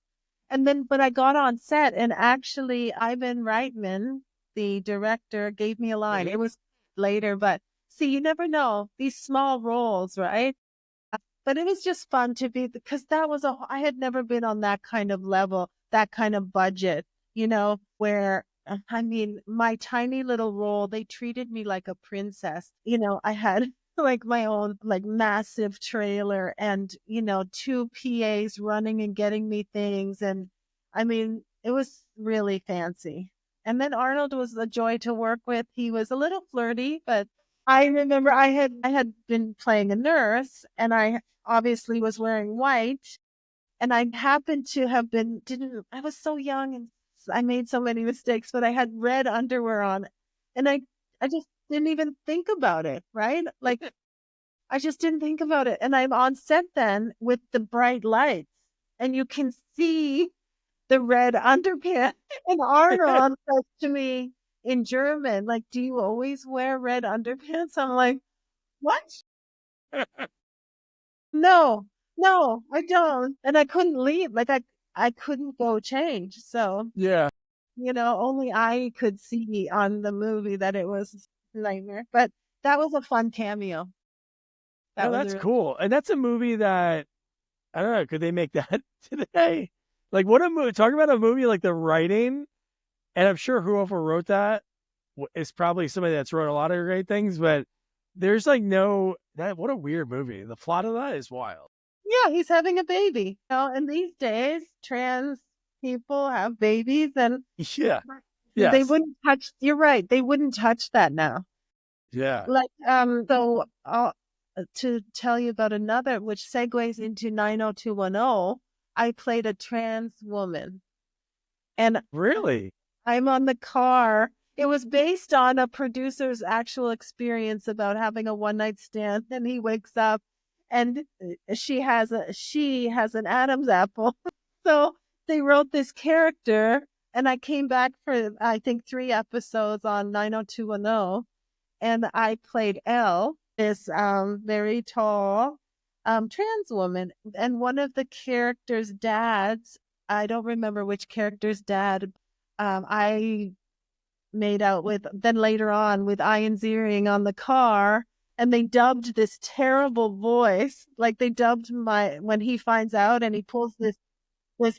And then, but I got on set and actually Ivan Reitman, the director, gave me a line. It Mhm. was later, but see, you never know these small roles, right? But it was just fun to be because I had never been on that kind of level, that kind of budget. where, I mean, my tiny little role, they treated me like a princess. I had like my own like massive trailer and, two PAs running and getting me things. And I mean, it was really fancy. And then Arnold was a joy to work with. He was a little flirty, but I remember I had been playing a nurse and I obviously was wearing white and I happened to have been didn't I was so young and I made so many mistakes, but I had red underwear on and I just didn't even think about it, right? Like I just didn't think about it. And I'm on set then with the bright lights and you can see the red underpants. And Arnold says to me in German, like, do you always wear red underpants? I'm like, what? No, no, I don't. And I couldn't leave. Like I couldn't go change. So, Yeah. only I could see on the movie that it was a nightmare. But that was a fun cameo. No, That was a that's really cool. And that's a movie that I don't know, could they make that today? Like what a movie, talk about a movie like the writing, and I'm sure whoever wrote that is probably somebody that's wrote a lot of great things, but there's like no that what a weird movie. The plot of that is wild. Yeah, he's having a baby. And these days, trans people have babies and Yeah. they Yes. wouldn't touch, you're right, they wouldn't touch that now. Yeah. Like, to tell you about another, which segues into 90210, I played a trans woman. And Really? I'm on the car. It was based on a producer's actual experience about having a one night stand. And he wakes up and she has an Adam's apple. So they wrote this character. And I came back for, I think, 3 episodes on 90210. And I played Elle, this very tall trans woman. And one of the characters' dads, I don't remember which character's dad, I made out with, then later on with Ian Ziering on the car. And they dubbed this terrible voice. Like they dubbed when he finds out and he pulls this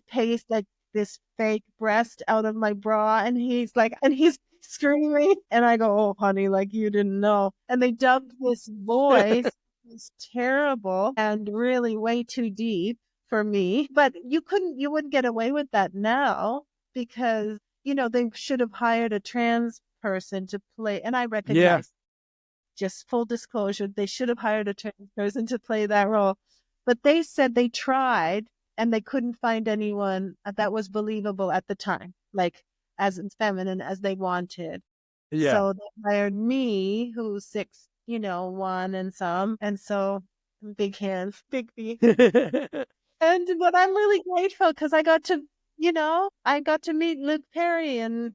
paste, like this fake breast out of my bra. And he's screaming. And I go, oh, honey, like you didn't know. And they dubbed this voice. It's terrible and really way too deep for me. But you wouldn't get away with that now because, they should have hired a trans person to play. And I Yeah. recognize, just full disclosure, they should have hired a trans person to play that role. But they said they tried and they couldn't find anyone that was believable at the time, like as feminine as they wanted. Yeah. So they hired me, who's 6, 1 and some. And so big hands, big feet. But I'm really grateful because I got to meet Luke Perry and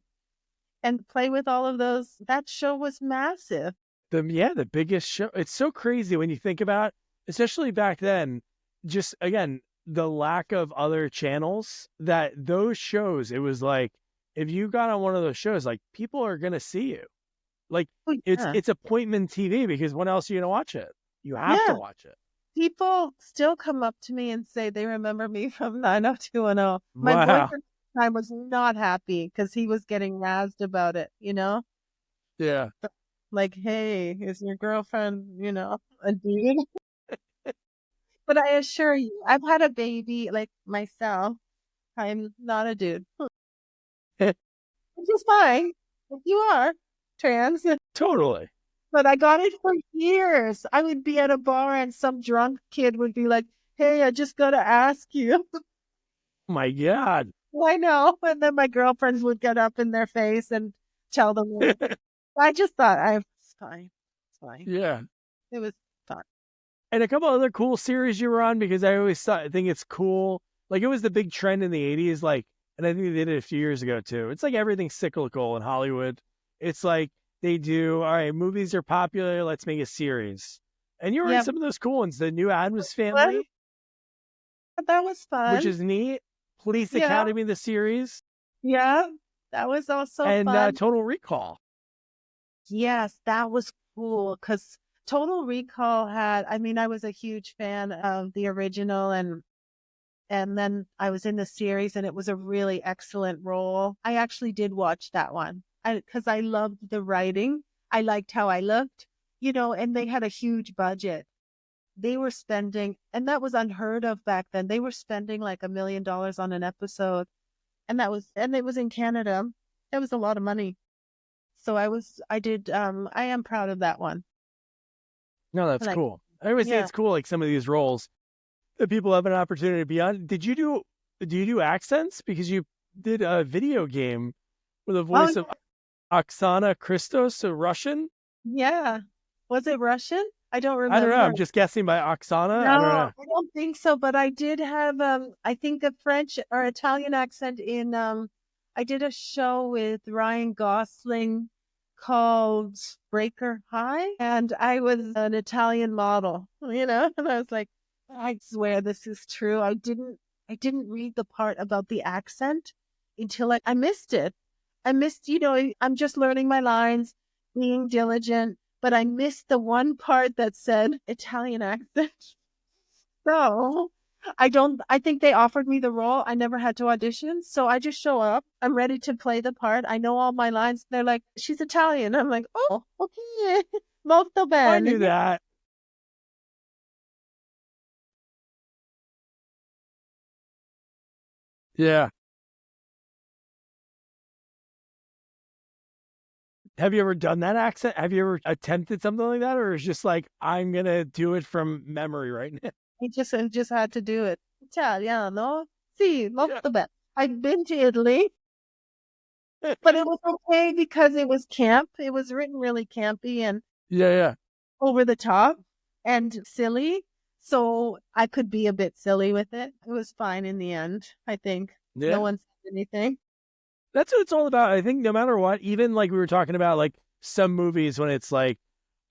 play with all of those. That show was massive. The biggest show. It's so crazy when you think about, especially back then, just again, the lack of other channels that those shows, it was like, if you got on one of those shows, like people are going to see you. Like Oh, it's, yeah. it's appointment TV because when else are you going to watch it? You have to Yeah. watch it. People still come up to me and say they remember me from 90210. My Wow. boyfriend at the time was not happy because he was getting razzed about it. Yeah. Like, hey, is your girlfriend, a dude? But I assure you, I've had a baby like myself. I'm not a dude. Which is fine if you are trans. Totally. But I got it for years. I would be at a bar and some drunk kid would be like, hey, I just got to ask you. Oh my God. I know. And then my girlfriends would get up in their face and tell them. I just thought, it's fine. It's fine. Yeah. It was fun. And a couple other cool series you were on, because I always think it's cool. Like it was the big trend in the 80s, like, and I think they did it a few years ago too. It's like everything's cyclical in Hollywood. It's like they do, all right, movies are popular, let's make a series. And you were in Yeah. some of those cool ones. The New Addams Fun. Family, That was which fun. is neat. Police Yeah. Academy, the series, Yeah. That was also and fun. Total Recall. Yes, that was cool because Total Recall I was a huge fan of the original And then I was in the series and it was a really excellent role. I actually did watch that one because I loved the writing. I liked how I looked, and they had a huge budget. They were spending, and that was unheard of back then. They were spending like $1 million on an episode. And it was in Canada. It was a lot of money. So I am proud of that one. No, that's cool. I always think it's cool, like some of these roles that people have an opportunity to be on. Do you do accents? Because you did a video game with the voice of Oksana Christos, so Russian? Yeah. Was it Russian? I don't remember. I don't know. I'm just guessing by Oksana. No, I don't know. I don't think so. But I did have, I think a French or Italian accent in, I did a show with Ryan Gosling called Breaker High. And I was an Italian model, and I was like, I swear this is true. I didn't read the part about the accent until I missed it. I missed, I'm just learning my lines, being diligent, but I missed the one part that said Italian accent. So I think they offered me the role. I never had to audition. So I just show up. I'm ready to play the part. I know all my lines. They're like, she's Italian. I'm like, oh, okay. Molto bene. I knew that. Yeah. Have you ever done that accent? Have you ever attempted something like that? Or is just like, I'm going to do it from memory right now? I just had to do it. Italiano. Sì, molto bene. I've been to Italy, but it was okay because it was camp. It was written really campy and yeah, over the top and silly. So I could be a bit silly with it. It was fine in the end, I think. Yeah. No one said anything. That's what it's all about. I think no matter what, even like we were talking about, like some movies when it's like,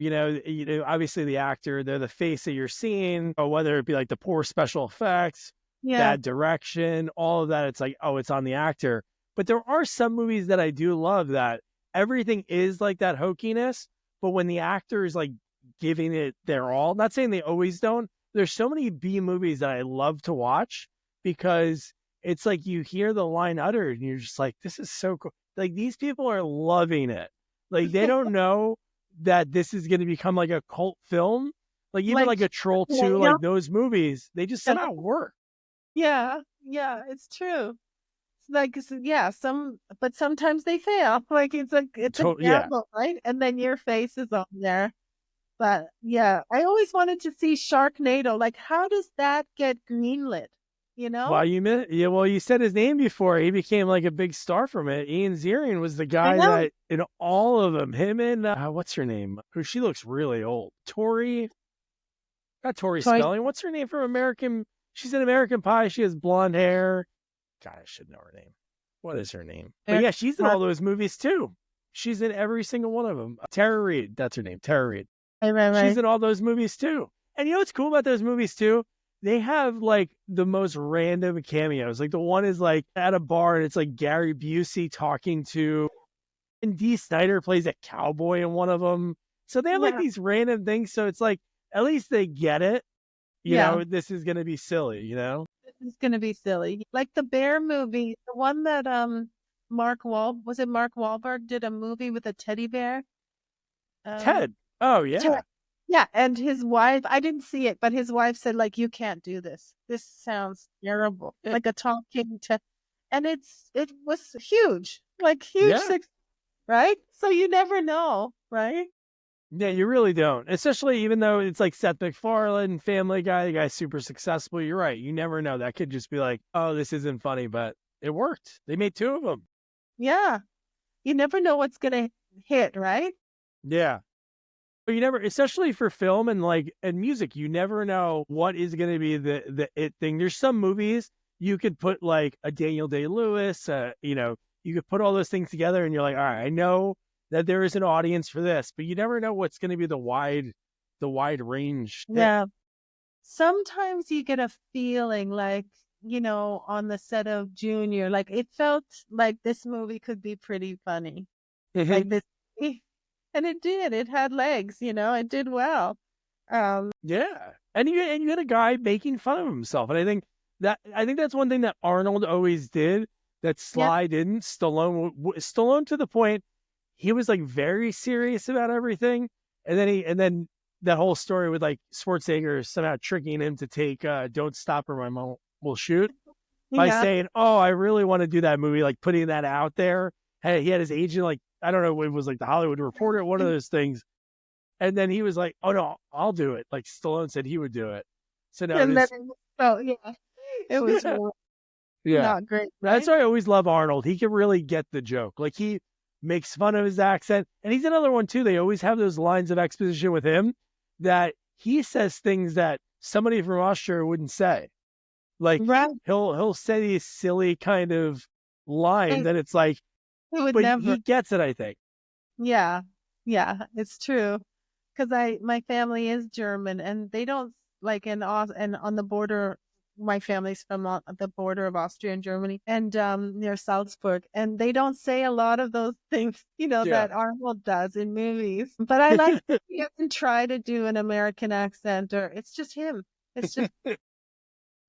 obviously the actor, they're the face that you're seeing, or whether it be like the poor special effects, bad direction, all of that. It's like, oh, it's on the actor. But there are some movies that I do love that everything is like that hokiness, but when the actor is like giving it their all, not saying they always don't. There's so many B movies that I love to watch because it's like you hear the line uttered and you're just like, this is so cool. Like these people are loving it. Like they don't know that this is going to become like a cult film. Like even like a Troll 2, like those movies, they just somehow work. Yeah, it's true. Like, but sometimes they fail. Like it's a gamble, right? And then your face is on there. But yeah, I always wanted to see Sharknado. Like, how does that get greenlit? Well, you said his name before. He became like a big star from it. Ian Ziering was the guy that in all of them, him and what's her name? Who she looks really old. Not Tori Spelling. What's her name from American? She's in American Pie. She has blonde hair. God, I should know her name. What is her name? But yeah, she's in all those movies too. She's in every single one of them. Tara Reid. That's her name. Tara Reid. Right. She's in all those movies too. And you know what's cool about those movies too? They have like the most random cameos. Like the one is like at a bar and it's like Gary Busey talking to, and Dee Snider plays a cowboy in one of them. So they have like these random things. So it's like, at least they get it. You know, this is going to be silly, This is going to be silly. Like the Bear movie, the one that Mark Wahlberg did a movie with a teddy bear? Ted. Oh, yeah. Ted. Yeah, and his wife, I didn't see it, but his wife said, like, you can't do this. This sounds terrible. Like a talking and it was huge. Like huge, right? So you never know, right? Yeah, you really don't. Especially even though it's like Seth MacFarlane, Family Guy, the guy's super successful. You're right. You never know. That could just be like, oh, this isn't funny, but it worked. They made 2 of them. Yeah. You never know what's going to hit, right? Yeah. But you never, especially for film and music, you never know what is going to be the it thing. There's some movies you could put like a Daniel Day-Lewis, you could put all those things together and you're like, all right, I know that there is an audience for this, but you never know what's going to be the wide range. Yeah. Sometimes you get a feeling like, on the set of Junior, like it felt like this movie could be pretty funny. Like this. And it did. It had legs, it did well. Yeah. And you had a guy making fun of himself. And I think I think that's one thing that Arnold always did that Yep. Sly didn't. Stallone to the point he was like very serious about everything, and then that whole story with like Schwarzenegger somehow tricking him to take "Don't Stop or My Mom Will Shoot" by Yeah. saying, "Oh, I really want to do that movie," like putting that out there. Hey, he had his agent, like I don't know, it was like the Hollywood Reporter, one of those things, and then he was like, "Oh no, I'll do it." Like Stallone said he would do it. So now And then, this, oh, yeah, it was yeah, really yeah. not great, That's right? why I always love Arnold. He can really get the joke. Like he makes fun of his accent, and he's another one too. They always have those lines of exposition with him that he says things that somebody from Austria wouldn't say. Like Right. he'll say these silly kind of lines, And and it's like, he would but never. he gets it. I think. Yeah. Yeah, it's true. Because my family is German, and they don't like and on the border. My family's from the border of Austria and Germany, and near Salzburg, and they don't say a lot of those things, Yeah. that Arnold does in movies. But I like he doesn't try to do an American accent, or it's just him. It's just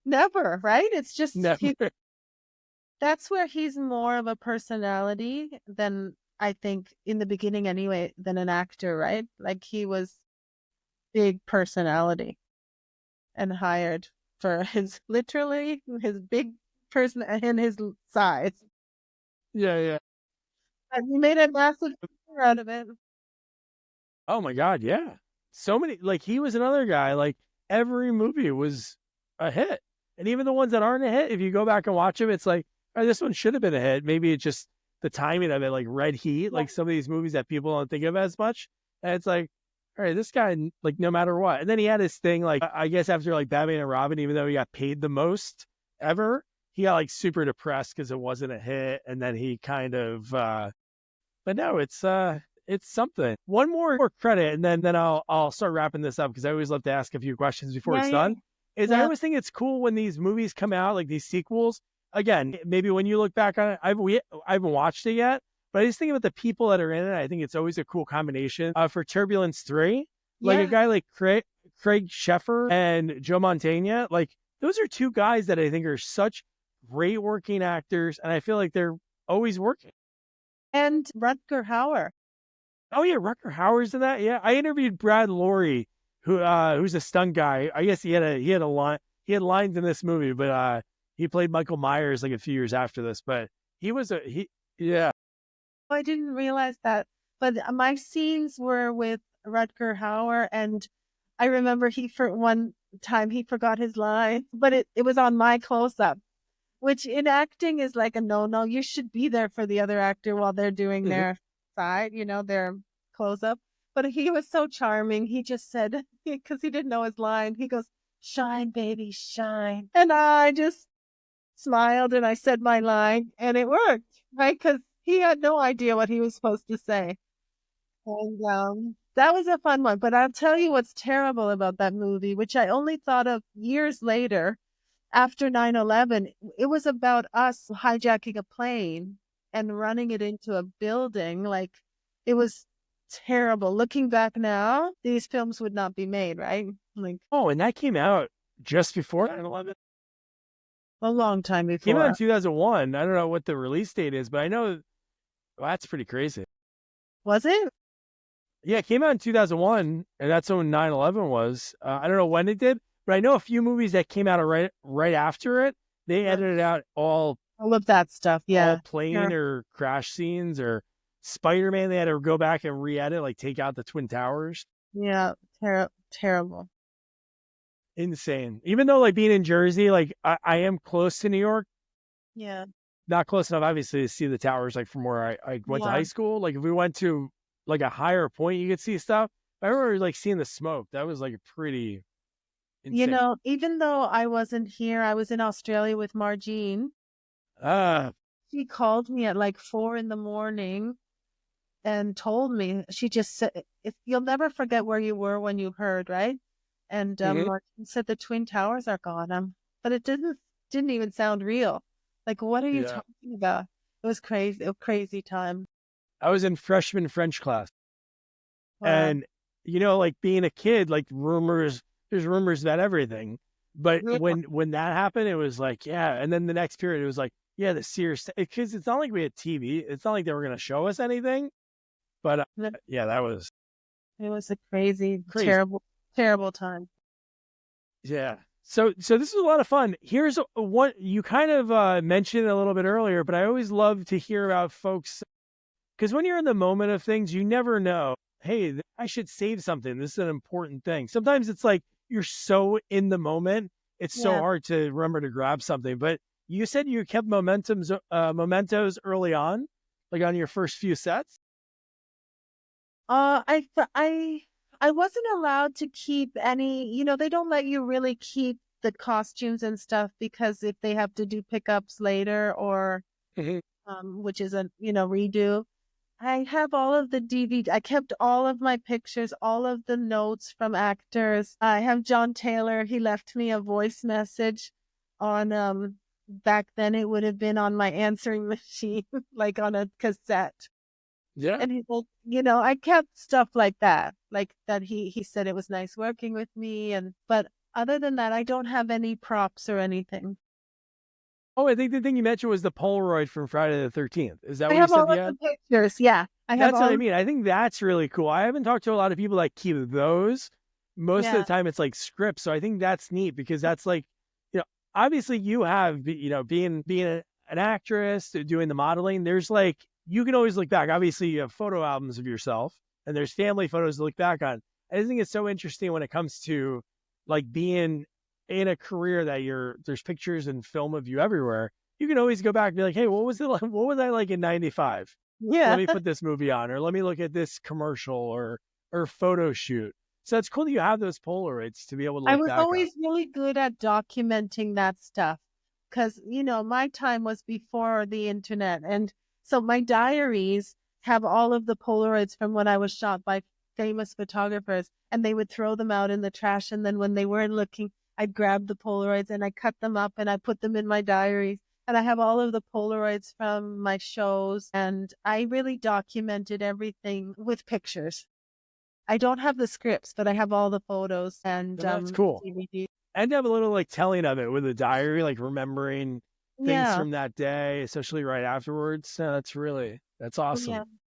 never, right? It's just Never. that's where he's more of a personality than I think in the beginning anyway, than an actor, right? Like he was big personality and hired for his literally his big person and his size. Yeah, yeah. And he made a massive career out of it. Oh my God, yeah. So many. Like he was another guy. Like every movie was a hit, and even the ones that aren't a hit, if you go back and watch them, it's like, oh, this one should have been a hit. Maybe it's just the timing of it, like Red Heat, Yeah. like some of these movies that people don't think of as much. And it's like, all right, this guy, like no matter what. And then he had his thing, like I guess after like Batman and Robin, even though he got paid the most ever, he got like super depressed because it wasn't a hit, and then he kind of but no, it's something. One more credit, and then I'll start wrapping this up because I always love to ask a few questions before Yeah, it's yeah. done. Is I Yeah. always think it's cool when these movies come out, like these sequels. Again, maybe when you look back on it, I haven't watched it yet, but I just think about the people that are in it. I think it's always a cool combination. For Turbulence 3, like a Yeah. guy like Craig Sheffer and Joe Mantegna, like those are two guys that I think are such great working actors, and I feel like they're always working. And Rutger Hauer. Oh yeah, Rucker Hauer's in that. Yeah, I interviewed Brad Lorry, who's a stunt guy. I guess he had a line. He had lines in this movie, but he played Michael Myers like a few years after this. But he was a he. Yeah. Oh, I didn't realize that. But my scenes were with Rutger Hauer, and I remember he for one time he forgot his line, but it was on my close up, which in acting is like a no. You should be there for the other actor while they're doing Mhm. their side, their close up. But he was so charming. He just said, because he didn't know his line, he goes, "Shine, baby, shine." And I just smiled and I said my line, and it worked, right? Because he had no idea what he was supposed to say. And that was a fun one. But I'll tell you what's terrible about that movie, which I only thought of years later after 9/11. It was about us hijacking a plane and running it into a building. Like it was terrible. Looking back now, these films would not be made, right? Like Oh, and that came out just before 9/11. a long time Came out in before. 2001. I don't know what the release date is, but I know well, that's pretty crazy. Was it? Yeah, it came out in 2001, and that's when 9/11 was. I don't know when it did, but I know a few movies that came out right after it. They Right. edited out All of that stuff. all Yeah. Yeah. plane or crash scenes, or Spider-Man. They had to go back and re-edit, like take out the Twin Towers. Yeah. Terrible. Insane. Even though like being in Jersey, like I am close to New York, Yeah. not close enough obviously to see the towers like from where I went to Yeah. high school. Like if we went to like a higher point, you could see stuff. I remember like seeing the smoke. That was like a pretty insane. Even though I wasn't here, I was in Australia with Margene. Ah, She called me at like 4 in the morning and told me, she just said, if you'll never forget where you were when you heard, right? And mhm. Martin said the Twin Towers are gone. But it didn't even sound real. Like, what are you Yeah. talking about? It was crazy, a crazy time. I was in freshman French class, Wow. and like being a kid, like there's rumors about everything. But Yeah. when that happened, it was like, yeah. And then the next period, it was like, yeah, the Sears, because it's not like we had TV. It's not like they were going to show us anything. But yeah, that was It was a crazy, crazy. terrible, terrible time. Yeah. So this was a lot of fun. Here's what you kind of mentioned a little bit earlier, but I always love to hear about folks because when you're in the moment of things, you never know. Hey, I should save something. This is an important thing. Sometimes it's like you're so in the moment, it's so Yeah. hard to remember to grab something. But you said you kept mementos early on, like on your first few sets. I wasn't allowed to keep any, they don't let you really keep the costumes and stuff because if they have to do pickups later or, Mhm. which is a, redo. I have all of the DVD. I kept all of my pictures, all of the notes from actors. I have John Taylor. He left me a voice message on, back then it would have been on my answering machine, like on a cassette. Yeah. And he's like, I kept stuff like that. Like that he said it was nice working with me but other than that, I don't have any props or anything. Oh, I think the thing you mentioned was the Polaroid from Friday the 13th. Is that I what you have said all you of the had? pictures. Yeah. I have That's what all I of, mean. I think that's really cool. I haven't talked to a lot of people that keep those. Most of the yeah. time it's like scripts. So I think that's neat because that's like, obviously you have, being an actress, doing the modeling, there's like, you can always look back. Obviously you have photo albums of yourself and there's family photos to look back on. I just think it's so interesting when it comes to like being in a career that there's pictures and film of you everywhere. You can always go back and be like, hey, what was it like? What was I like in 95? Let Yeah. me put this movie on, or let me look at this commercial or photo shoot. So it's cool that you have those Polaroids to be able to I look was back on. always really good at documenting that stuff because, my time was before the internet. And so my diaries have all of the Polaroids from when I was shot by famous photographers, and they would throw them out in the trash. And then when they weren't looking, I'd grab the Polaroids and I cut them up and I put them in my diaries. And I have all of the Polaroids from my shows, and I really documented everything with pictures. I don't have the scripts, but I have all the photos and And that's cool. DVD. And to have a little like telling of it with a diary, like remembering things Yeah, from that day, especially right afterwards. That's yeah. awesome.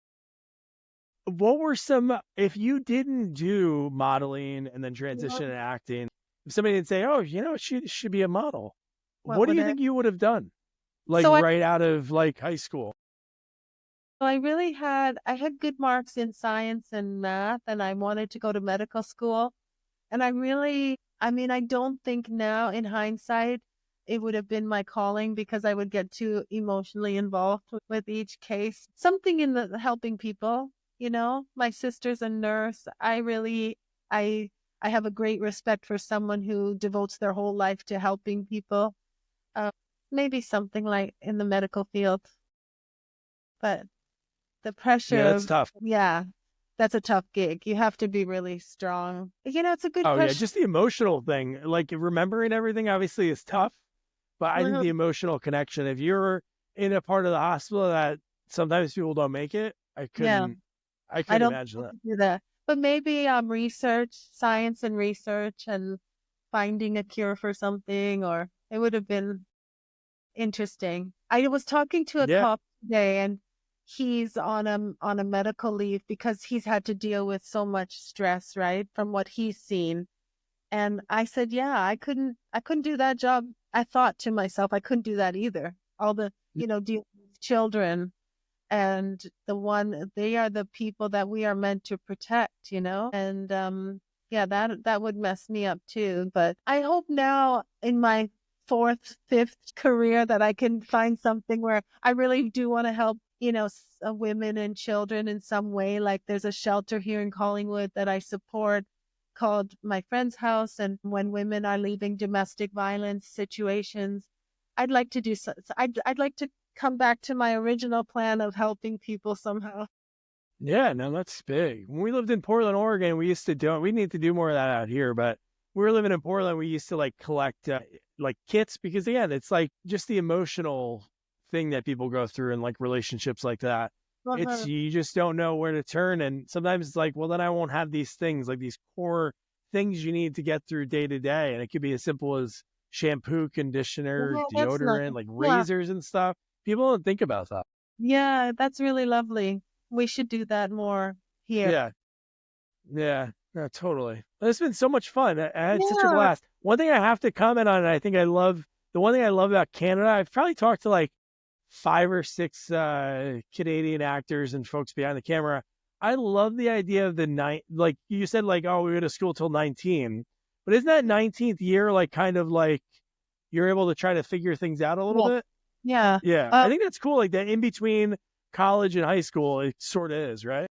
What were some, if you didn't do modeling and then What transition to acting, if somebody would say, oh, she should be a model, what what do would you I? think you would have done? Like So I, right out of like high school? so I really I had good marks in science and math, and I wanted to go to medical school. And I mean, I don't think now in hindsight it would have been my calling because I would get too emotionally involved with each case. Something in the helping people, my sister's a nurse. I, I have a great respect for someone who devotes their whole life to helping people. Uh, Maybe something like in the medical field, but the Yeah, pressure that's of, tough. yeah, that's a tough gig. You have to be really strong. It's a good Oh yeah, question. just the emotional thing, like remembering everything obviously is tough, but I think the emotional connection, if you're in a part of the hospital that sometimes people don't make it, Yeah. I I couldn't don't imagine think I that. could do that. But maybe research, science and research and finding a cure for something, or it would have been interesting. I was talking to a Yeah. cop today and he's on a medical leave because he's had to deal with so much stress, right? From what he's seen. And I said, yeah, I couldn't do that job. I thought to myself, I couldn't do that either. All the, dealing with children and they are the people that we are meant to protect, and yeah, that would mess me up too. But I hope now in my fourth, fifth career that I can find something where I really do want to help, women and children in some way. Like there's a shelter here in Collingwood that I support called My Friend's House, and when women are leaving domestic violence situations, I'd like to do so. I'd like to come back to my original plan of helping people somehow. Yeah, no, that's big. When we lived in Portland, Oregon, we need to do more of that out here, but we were living in Portland, we used to like collect like kits because again, it's like just the emotional thing that people go through in like relationships like that. It's Uh-huh. you just don't know where to turn and sometimes it's like, well, then I won't have these things like these core things you need to get through day to day. And it could be as simple as shampoo, conditioner, Yeah, that's deodorant, nice. like Yeah. razors and stuff. People don't think about that. Yeah, that's really lovely. We should do that more here. Yeah. Yeah. No, totally. It's been so much fun. I had such a Yeah. blast. One thing I have to comment on, and I think I love the one thing I love about Canada, I've probably talked to like 5 or 6 Canadian actors and folks behind the camera. I love the idea of the night, like you said, like, oh, we go to school till 19. But isn't that 19th year like kind of like you're able to try to figure things out a little Yeah. bit? Yeah. Yeah. I think that's cool. Like that in between college and high school, it sort of is, right?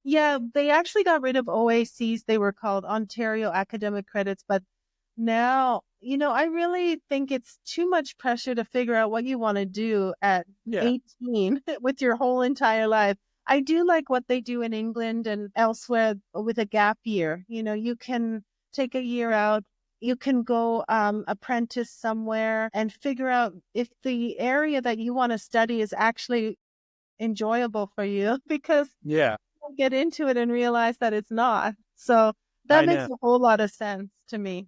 Yeah, they actually got rid of OACs. They were called Ontario Academic Credits, but now, I really think it's too much pressure to figure out what you want to do at Yeah. 18 with your whole entire life. I do like what they do in England and elsewhere with a gap year. You can take a year out. You can go apprentice somewhere and figure out if the area that you want to study is actually enjoyable for you because Yeah. you'll get into it and realize that it's not. So that I makes know. a whole lot of sense to me.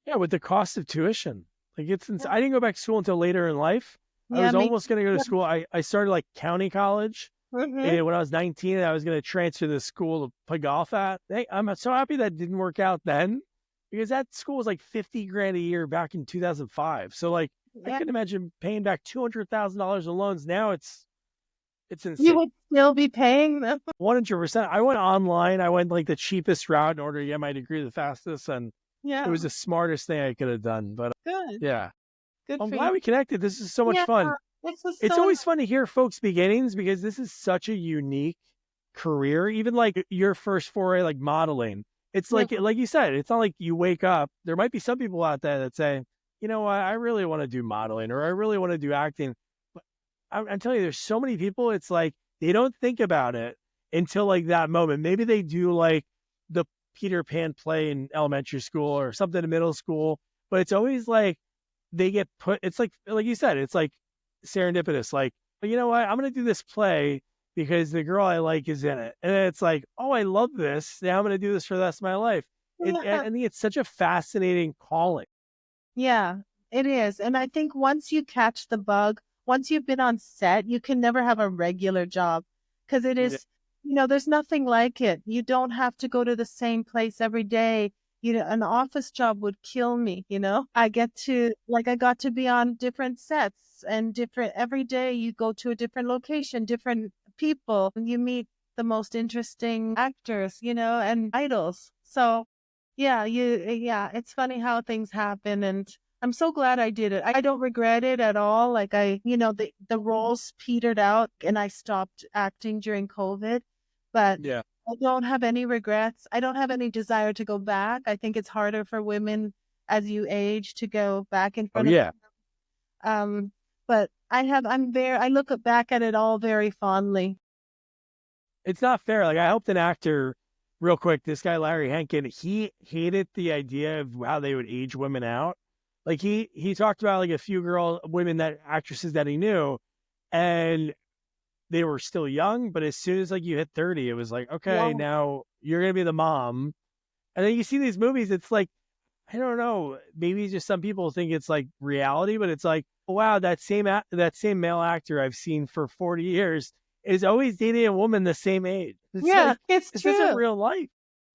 Yeah, with the cost of tuition. Like Yeah, I didn't go back to school until later in life. I yeah, was me almost too. going to go to Yeah. school. I started like county college Mhm. and when I was 19. I was going to transfer to the school to play golf at. Hey, I'm so happy that didn't work out then because that school was like 50 grand a year back in 2005. So like I Yeah. couldn't imagine paying back $200,000 in loans. Now it's You insane. would still be paying them. 100%. I went online. I went like the cheapest route in order to get my degree the fastest. And it Yeah. was the smartest thing I could have done. But Good. yeah. Good I'm for glad you. we connected. This is so much Yeah. fun. This was It's so always nice. fun to hear folks' beginnings because this is such a unique career. Even like your first foray, like modeling. It's Yeah. like you said, it's not like you wake up. There might be some people out there that say, you know what, I really want to do modeling or I really want to do acting. But I'm telling you, there's so many people. It's like they don't think about it until like that moment. Maybe they do like the Peter Pan play in elementary school or something in middle school, but it's always like they get put. It's like you said, it's like serendipitous. Like, well, you know what? I'm gonna do this play because the girl I like is in it, and it's like, oh, I love this. Now I'm gonna do this for the rest of my life. I Yeah. think it's such a fascinating calling. Yeah, it is. And I think once you catch the bug, once you've been on set, you can never have a regular job because it Yeah. is, there's nothing like it. You don't have to go to the same place every day. An office job would kill me. I got to be on different sets and every day you go to a different location, different people. You meet the most interesting actors, and idols. So, yeah, it's funny how things happen and I'm so glad I did it. I don't regret it at all. Like the roles petered out and I stopped acting during COVID, but Yeah. I don't have any regrets. I don't have any desire to go back. I think it's harder for women as you age to go back in Oh front of yeah. but I look back at it all very fondly. It's not fair. Like I helped an actor real quick. This guy Larry Henkin, he hated the idea of how they would age women out. Like he talked about like a few women that actresses that he knew, and they were still young, but as soon as like you hit 30, it was like, okay, Yeah. now you're gonna be the mom. And then you see these movies, it's like, I don't know, maybe just some people think it's like reality, but it's like, oh, wow, that same male actor I've seen for 40 years is always dating a woman the same age. It's Yeah, like it's this isn't true. real life.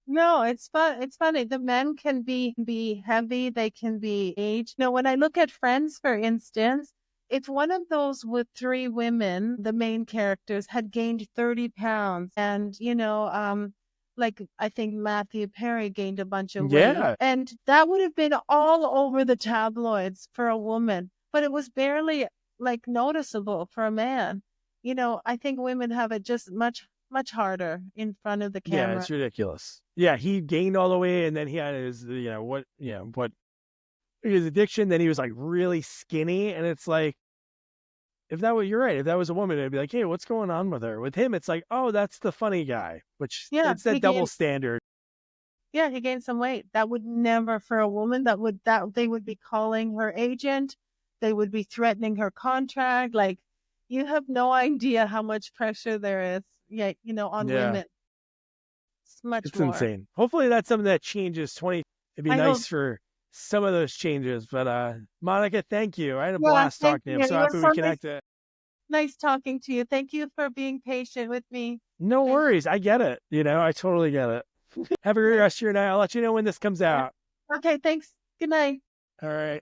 No, it's fun. It's funny. The men can be heavy. They can be aged. When I look at Friends, for instance, it's one of those with three women. The main characters had gained 30 pounds, and like I think Matthew Perry gained a bunch of weight, Yeah. and that would have been all over the tabloids for a woman, but it was barely like noticeable for a man. I think women have it just much harder in front of the Yeah, camera. it's ridiculous. Yeah, he gained all the weight and then he had his what his addiction, then he was like really skinny. And it's like if that was you're right, if that was a woman, it'd be like, hey, what's going on with her? With him, it's like, oh, that's the funny guy, which Yeah, it's that double standard. he gained some weight. That would never for a woman. That they would be calling her agent. They would be threatening her contract. Like you have no idea how much pressure there is, yeah, on Yeah. women. much It's more. insane. Hopefully that's something that changes. It'd be I nice hope. for some of those changes. But Monica, thank you. I had a Yeah, blast thank talking to you. you. I'm so It was happy we so nice, connected. nice talking to you. Thank you for being patient with me. No worries. I get it. I totally get it. Have a great rest of your night. I'll let you know when this comes out. Okay, thanks. Good night. All right.